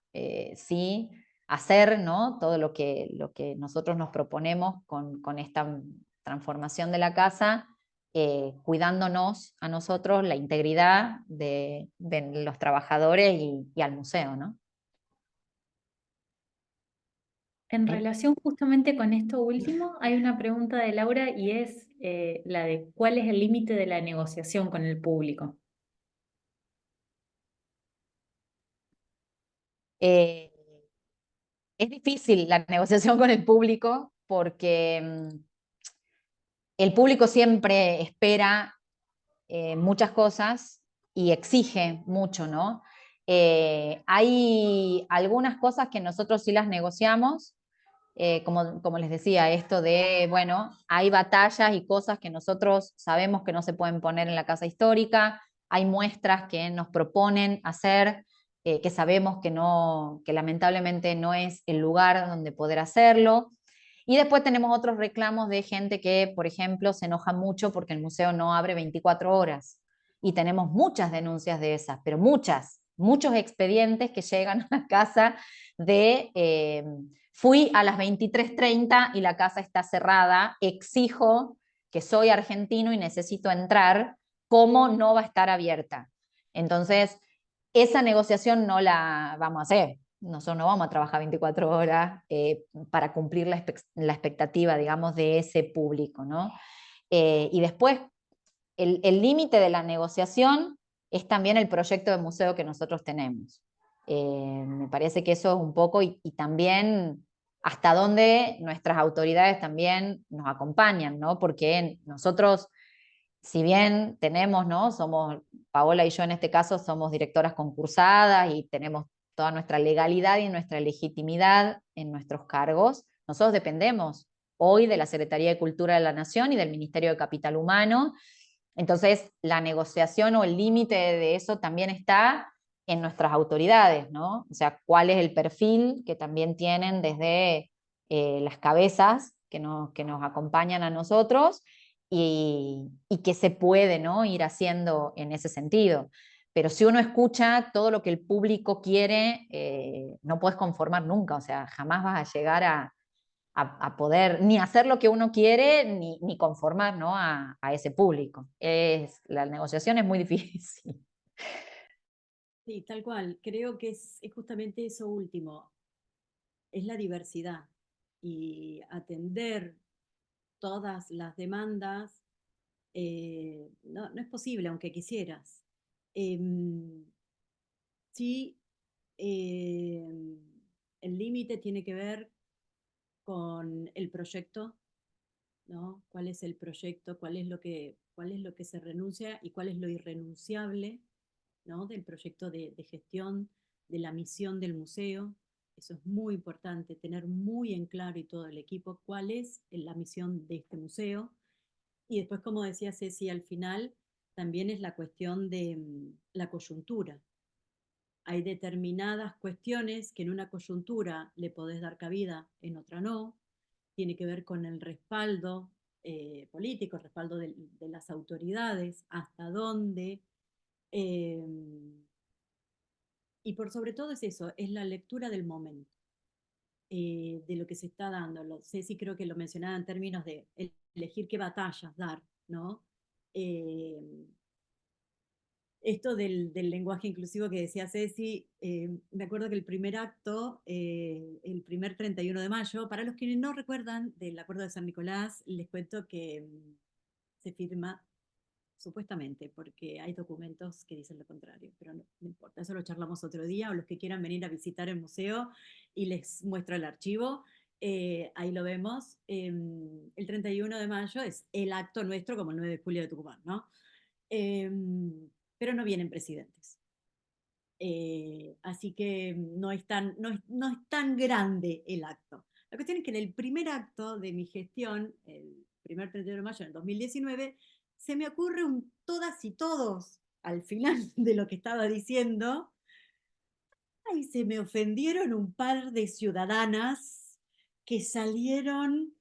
sí, hacer, ¿no? Todo lo que nosotros nos proponemos con esta transformación de la casa, cuidándonos a nosotros la integridad de los trabajadores y al museo, ¿no?
En relación justamente con esto último, hay una pregunta de Laura y es la de cuál es el límite de la negociación con el público.
Eh, es difícil la negociación con el público porque el público siempre espera muchas cosas y exige mucho, ¿no? Hay algunas cosas que nosotros sí las negociamos, como les decía, esto de, bueno, hay batallas y cosas que nosotros sabemos que no se pueden poner en la casa histórica, hay muestras que nos proponen hacer, que sabemos que lamentablemente no es el lugar donde poder hacerlo. Y después tenemos otros reclamos de gente que, por ejemplo, se enoja mucho porque el museo no abre 24 horas. Y tenemos muchas denuncias de esas, pero muchos expedientes que llegan a la casa de fui a las 23:30 y la casa está cerrada, exijo que soy argentino y necesito entrar, ¿cómo no va a estar abierta? Entonces, esa negociación no la vamos a hacer. Nosotros no vamos a trabajar 24 horas para cumplir la expectativa, digamos, de ese público, ¿no? Y después, el límite de la negociación es también el proyecto de museo que nosotros tenemos. Me parece que eso es un poco, y también hasta dónde nuestras autoridades también nos acompañan, ¿no? Porque nosotros, si bien tenemos, ¿no? Somos, Paola y yo en este caso, somos directoras concursadas y tenemos toda nuestra legalidad y nuestra legitimidad en nuestros cargos, nosotros dependemos hoy de la Secretaría de Cultura de la Nación y del Ministerio de Capital Humano. Entonces, la negociación o el límite de eso también está en nuestras autoridades, ¿no? O sea, cuál es el perfil que también tienen desde las cabezas que nos acompañan a nosotros y qué se puede, ¿no? Ir haciendo en ese sentido. Pero si uno escucha todo lo que el público quiere, no puedes conformar nunca, o sea, jamás vas a llegar a poder ni hacer lo que uno quiere, ni conformar, ¿no? a ese público. La negociación es muy difícil.
Sí, tal cual. Creo que es justamente eso último, es la diversidad y atender todas las demandas no es posible, aunque quisieras. Em, sí, el límite tiene que ver con el proyecto, ¿no? ¿Cuál es el proyecto? Cuál es lo que se renuncia y cuál es lo irrenunciable, ¿no? Del proyecto de gestión, de la misión del museo? Eso es muy importante, tener muy en claro y todo el equipo cuál es la misión de este museo. Y después, como decía Ceci, al final también es la cuestión de la coyuntura. Hay determinadas cuestiones que en una coyuntura le podés dar cabida, en otra no. Tiene que ver con el respaldo político, el respaldo de las autoridades, hasta dónde. eh, y por sobre todo es eso, es la lectura del momento, de lo que se está dando. Ceci creo que lo mencionaba en términos de elegir qué batallas dar, ¿no? Eh, Esto del lenguaje inclusivo que decía Ceci, me acuerdo que el primer acto, el primer 31 de mayo, para los que no recuerdan del Acuerdo de San Nicolás, les cuento que se firma supuestamente, porque hay documentos que dicen lo contrario, pero no importa, eso lo charlamos otro día, o los que quieran venir a visitar el museo y les muestro el archivo, ahí lo vemos. El 31 de mayo es el acto nuestro como el 9 de julio de Tucumán, ¿no? Pero no vienen presidentes. Así que no es tan grande el acto. La cuestión es que en el primer acto de mi gestión, el primer 31 de mayo del 2019, se me ocurre un todas y todos al final de lo que estaba diciendo. Ay, se me ofendieron un par de ciudadanas que salieron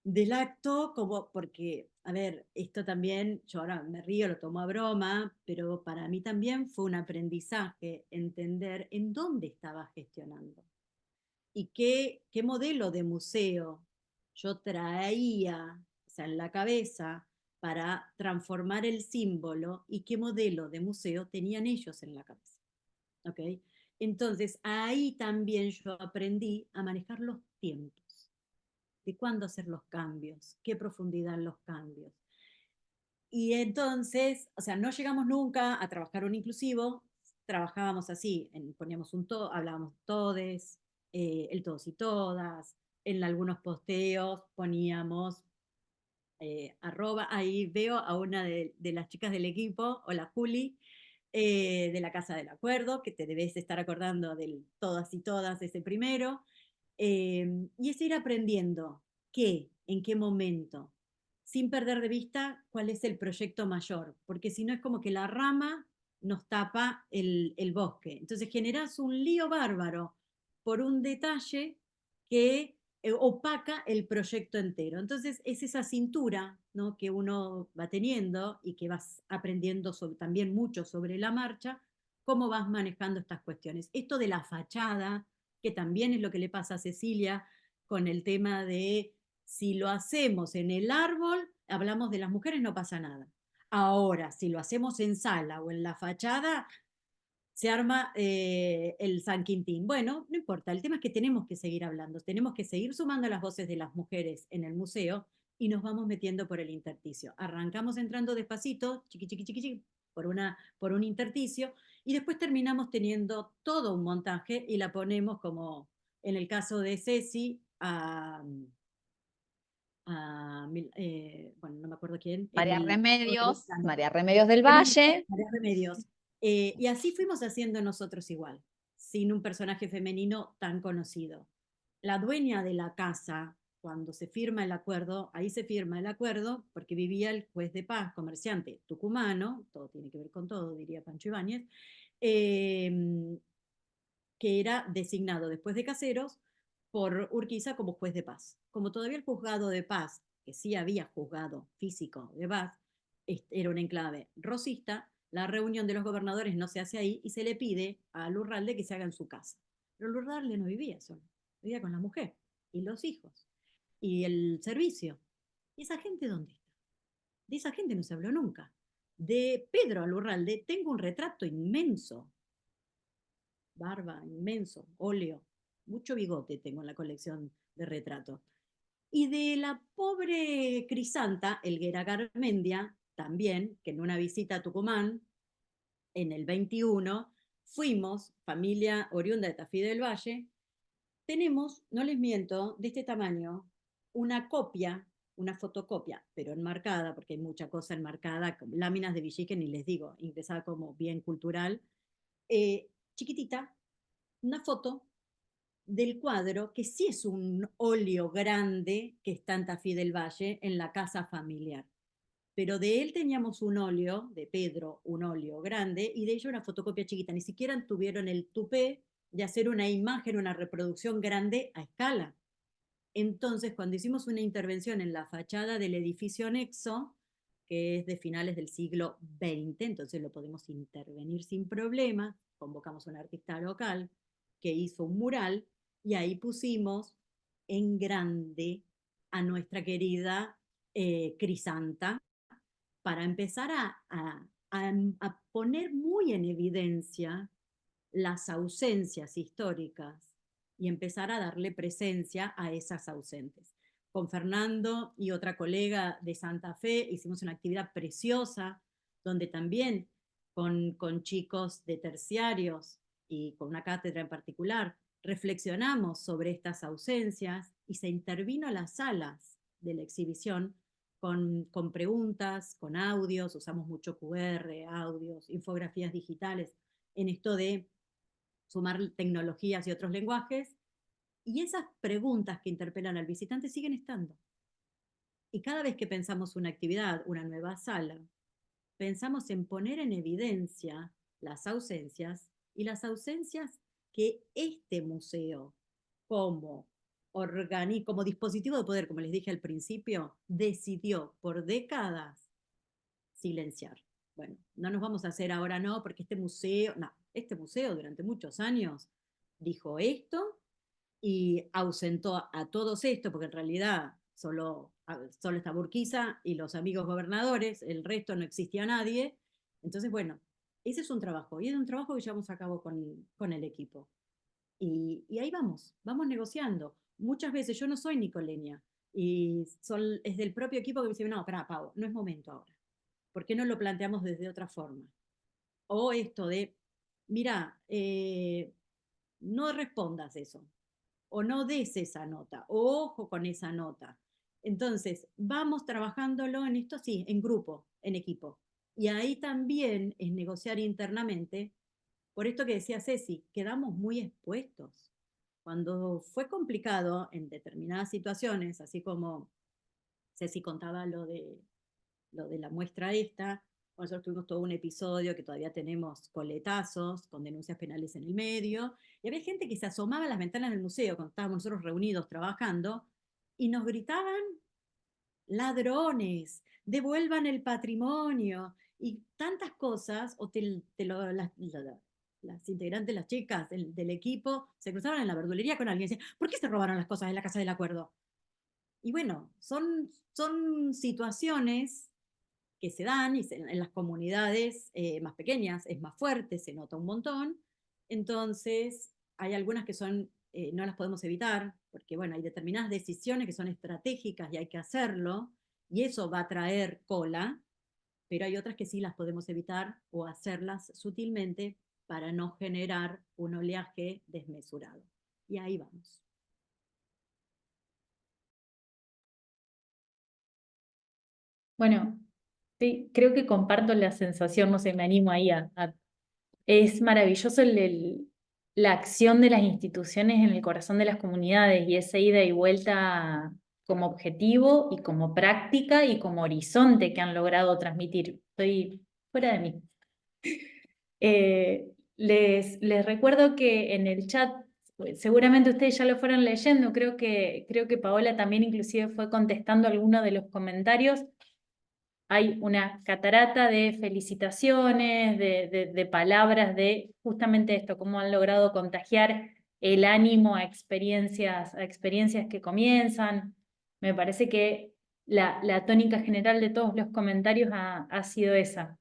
del acto como porque, a ver, esto también, yo ahora me río, lo tomo a broma, pero para mí también fue un aprendizaje entender en dónde estaba gestionando y qué modelo de museo yo traía, o sea, en la cabeza para transformar el símbolo y qué modelo de museo tenían ellos en la cabeza. ¿Ok? Entonces, ahí también yo aprendí a manejar los tiempos, de cuándo hacer los cambios, qué profundidad en los cambios. Y entonces, o sea, no llegamos nunca a trabajar un inclusivo, trabajábamos así, poníamos un todo, hablábamos todes, el todos y todas, en algunos posteos poníamos arroba, ahí veo a una de las chicas del equipo, hola Juli, de la Casa del Acuerdo, que te debes estar acordando del todas y todas, ese primero, y es ir aprendiendo qué, en qué momento, sin perder de vista cuál es el proyecto mayor, porque si no es como que la rama nos tapa el bosque. Entonces generás un lío bárbaro por un detalle que opaca el proyecto entero. Entonces es esa cintura, ¿no?, que uno va teniendo y que vas aprendiendo también mucho sobre la marcha, cómo vas manejando estas cuestiones. Esto de la fachada, que también es lo que le pasa a Cecilia con el tema de si lo hacemos en el árbol, hablamos de las mujeres, no pasa nada. Ahora, si lo hacemos en sala o en la fachada, se arma el San Quintín. Bueno, no importa, el tema es que tenemos que seguir hablando, tenemos que seguir sumando las voces de las mujeres en el museo y nos vamos metiendo por el intersticio. Arrancamos entrando despacito, chiqui, chiqui, chiqui, chiqui, por un intersticio, y después terminamos teniendo todo un montaje y la ponemos, como en el caso de Ceci, bueno, no me acuerdo quién,
María
el otro
Remedios,
plano.
María Remedios del Valle.
María Remedios. Y así fuimos haciendo nosotros igual, sin un personaje femenino tan conocido. La dueña de la casa, cuando se firma el acuerdo, ahí se firma el acuerdo porque vivía el juez de paz, comerciante tucumano, todo tiene que ver con todo, diría Pancho Ibáñez, que era designado después de Caseros por Urquiza como juez de paz. Como todavía el juzgado de paz, que sí había juzgado físico de paz, era un enclave rosista, la reunión de los gobernadores no se hace ahí y se le pide a Lurralde que se haga en su casa. Pero Lurralde no vivía solo, vivía con la mujer y los hijos y el servicio. ¿Y esa gente dónde está? De esa gente no se habló nunca. De Pedro Lurralde tengo un retrato inmenso, barba, inmenso, óleo, mucho bigote tengo en la colección de retratos. Y de la pobre Crisanta, Elguera Garmendia, también, que en una visita a Tucumán, en el 21, fuimos, familia oriunda de Tafí del Valle, tenemos, no les miento, de este tamaño, una copia, una fotocopia, pero enmarcada, porque hay mucha cosa enmarcada, con láminas de Villique, ni les digo, ingresada como bien cultural, chiquitita, una foto del cuadro, que sí es un óleo grande que está en Tafí del Valle, en la casa familiar. Pero de él teníamos un óleo, de Pedro, un óleo grande, y de ella una fotocopia chiquita. Ni siquiera tuvieron el tupé de hacer una imagen, una reproducción grande a escala. Entonces, cuando hicimos una intervención en la fachada del edificio anexo, que es de finales del siglo XX, entonces lo podemos intervenir sin problema, convocamos a un artista local que hizo un mural y ahí pusimos en grande a nuestra querida Crisanta para empezar a poner muy en evidencia las ausencias históricas y empezar a darle presencia a esas ausentes. Con Fernando y otra colega de Santa Fe hicimos una actividad preciosa donde también con chicos de terciarios y con una cátedra en particular reflexionamos sobre estas ausencias y se intervino a las salas de la exhibición con preguntas, con audios, usamos mucho QR, audios, infografías digitales en esto de sumar tecnologías y otros lenguajes, y esas preguntas que interpelan al visitante siguen estando. Y cada vez que pensamos una actividad, una nueva sala, pensamos en poner en evidencia las ausencias y las ausencias que este museo, como como dispositivo de poder, como les dije al principio, decidió por décadas silenciar. Bueno, no nos vamos a hacer ahora no, porque este museo durante muchos años dijo esto y ausentó a todos esto, porque en realidad solo está Urquiza y los amigos gobernadores, el resto no existía nadie. Entonces, bueno, ese es un trabajo, y es un trabajo que llevamos a cabo con el equipo. Y ahí vamos negociando. Muchas veces yo no soy nicoleña, y es del propio equipo que me dice, no, espera, Pau, no es momento ahora. ¿Por qué no lo planteamos desde otra forma? O esto de, mira, no respondas eso, o no des esa nota, o ojo con esa nota. Entonces, vamos trabajándolo en esto, sí, en grupo, en equipo. Y ahí también es negociar internamente, por esto que decía Ceci, quedamos muy expuestos. Cuando fue complicado en determinadas situaciones, así como Ceci contaba lo de la muestra esta, Nosotros tuvimos todo un episodio que todavía tenemos coletazos con denuncias penales en el medio, y había gente que se asomaba a las ventanas del museo cuando estábamos nosotros reunidos trabajando y nos gritaban: ladrones, devuelvan el patrimonio, y tantas cosas, o las integrantes, las chicas del equipo, se cruzaban en la verdulería con alguien y decían: ¿por qué se robaron las cosas de la Casa del Acuerdo? Y bueno, son situaciones que se dan y en las comunidades más pequeñas es más fuerte, se nota un montón. Entonces, hay algunas que no las podemos evitar, porque bueno, hay determinadas decisiones que son estratégicas y hay que hacerlo, y eso va a traer cola, pero hay otras que sí las podemos evitar o hacerlas sutilmente para no generar un oleaje desmesurado. Y ahí vamos.
Bueno, sí, creo que comparto la sensación, no sé, me animo ahí es maravilloso la acción de las instituciones en el corazón de las comunidades y esa ida y vuelta como objetivo y como práctica y como horizonte que han logrado transmitir. Estoy fuera de mí. Les recuerdo que en el chat, seguramente ustedes ya lo fueron leyendo, creo que Paola también inclusive fue contestando algunos de los comentarios. Hay una catarata de felicitaciones, de palabras, de justamente esto, cómo han logrado contagiar el ánimo a experiencias que comienzan. Me parece que la tónica general de todos los comentarios ha sido esa.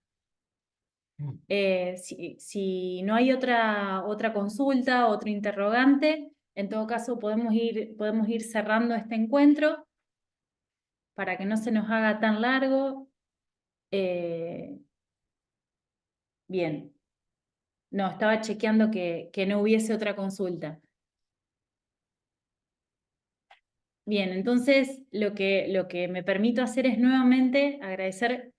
Si no hay otra consulta, otro interrogante, en todo caso podemos ir cerrando este encuentro para que no se nos haga tan largo. Bien, no, estaba chequeando que no hubiese otra consulta. Bien, entonces lo que me permito hacer es nuevamente agradecer,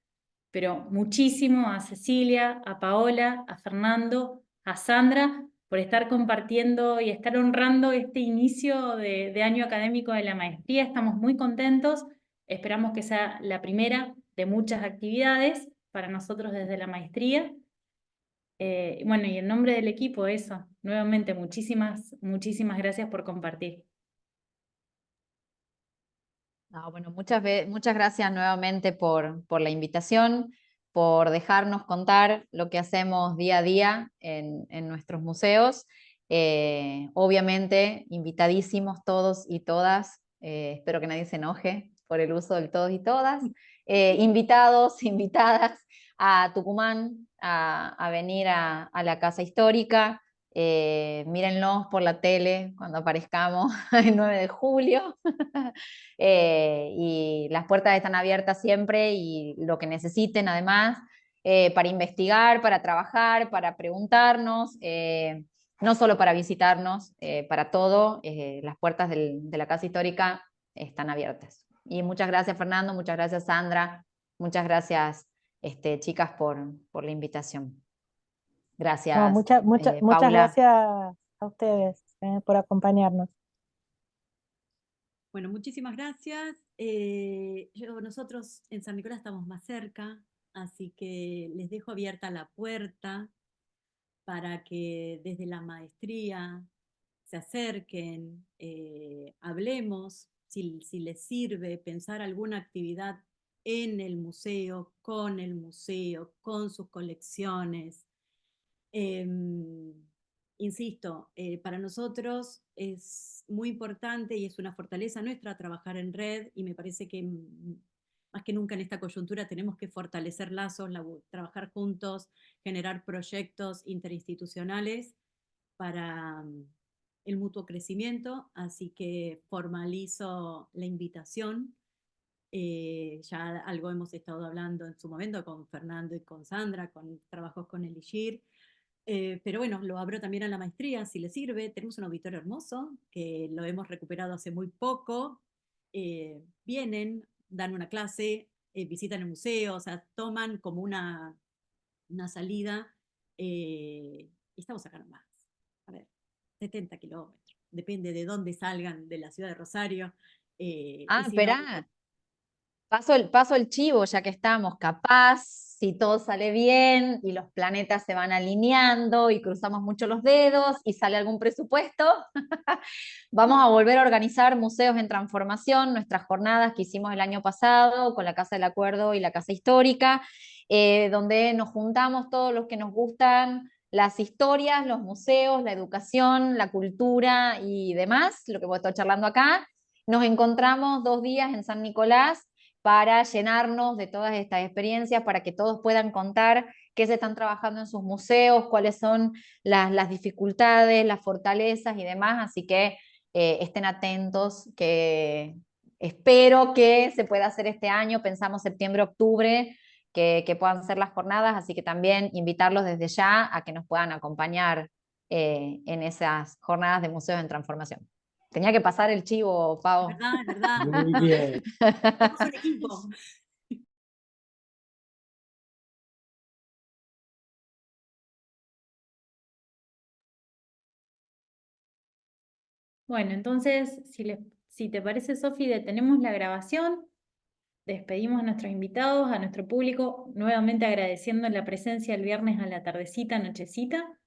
pero muchísimo a Cecilia, a Paola, a Fernando, a Sandra, por estar compartiendo y estar honrando este inicio de año académico de la maestría. Estamos muy contentos, esperamos que sea la primera de muchas actividades para nosotros desde la maestría. Bueno, y en nombre del equipo, eso, nuevamente muchísimas gracias por compartir.
No, bueno, muchas gracias nuevamente por la invitación, por dejarnos contar lo que hacemos día a día en nuestros museos. Obviamente, invitadísimos todos y todas, espero que nadie se enoje por el uso del todos y todas, invitados, invitadas a Tucumán a venir a la Casa Histórica. Mírennos por la tele cuando aparezcamos el 9 de julio. Y las puertas están abiertas siempre y lo que necesiten además para investigar, para trabajar, para preguntarnos, no solo para visitarnos, para todo, las puertas de la Casa Histórica están abiertas. Y muchas gracias Fernando, muchas gracias Sandra, muchas gracias chicas por la invitación. Gracias,
No, muchas
Paula.
gracias a ustedes por acompañarnos.
Bueno, muchísimas gracias. Nosotros en San Nicolás estamos más cerca, así que les dejo abierta la puerta para que desde la maestría se acerquen, hablemos, si les sirve pensar alguna actividad en el museo, con sus colecciones. Insisto, para nosotros es muy importante y es una fortaleza nuestra trabajar en red, y me parece que más que nunca en esta coyuntura tenemos que fortalecer lazos, trabajar juntos, generar proyectos interinstitucionales para el mutuo crecimiento, así que formalizo la invitación. Ya algo hemos estado hablando en su momento con Fernando y con Sandra, con trabajos con el IGIR. Pero bueno, lo abro también a la maestría, si les sirve. Tenemos un auditorio hermoso, que lo hemos recuperado hace muy poco. Vienen, dan una clase, visitan el museo, o sea, toman como una salida. Y estamos acá nomás. A ver, 70 kilómetros. Depende de dónde salgan de la ciudad de Rosario. Y si no,
Esperá. Paso el chivo, ya que estamos, capaz, si todo sale bien y los planetas se van alineando y cruzamos mucho los dedos y sale algún presupuesto, vamos a volver a organizar Museos en Transformación, nuestras jornadas que hicimos el año pasado con la Casa del Acuerdo y la Casa Histórica, donde nos juntamos todos los que nos gustan las historias, los museos, la educación, la cultura y demás, lo que voy a estar charlando acá. Nos encontramos 2 días en San Nicolás para llenarnos de todas estas experiencias, para que todos puedan contar qué se están trabajando en sus museos, cuáles son las dificultades, las fortalezas y demás. Así que estén atentos, que espero que se pueda hacer este año. Pensamos septiembre, octubre, que puedan ser las jornadas, así que también invitarlos desde ya a que nos puedan acompañar en esas jornadas de Museos en Transformación. Tenía que pasar el chivo, Pau.
Es verdad.
Muy bien.
Somos un equipo.
Bueno, entonces, si te parece, Sofi, detenemos la grabación, despedimos a nuestros invitados, a nuestro público, nuevamente agradeciendo la presencia el viernes a la tardecita, nochecita.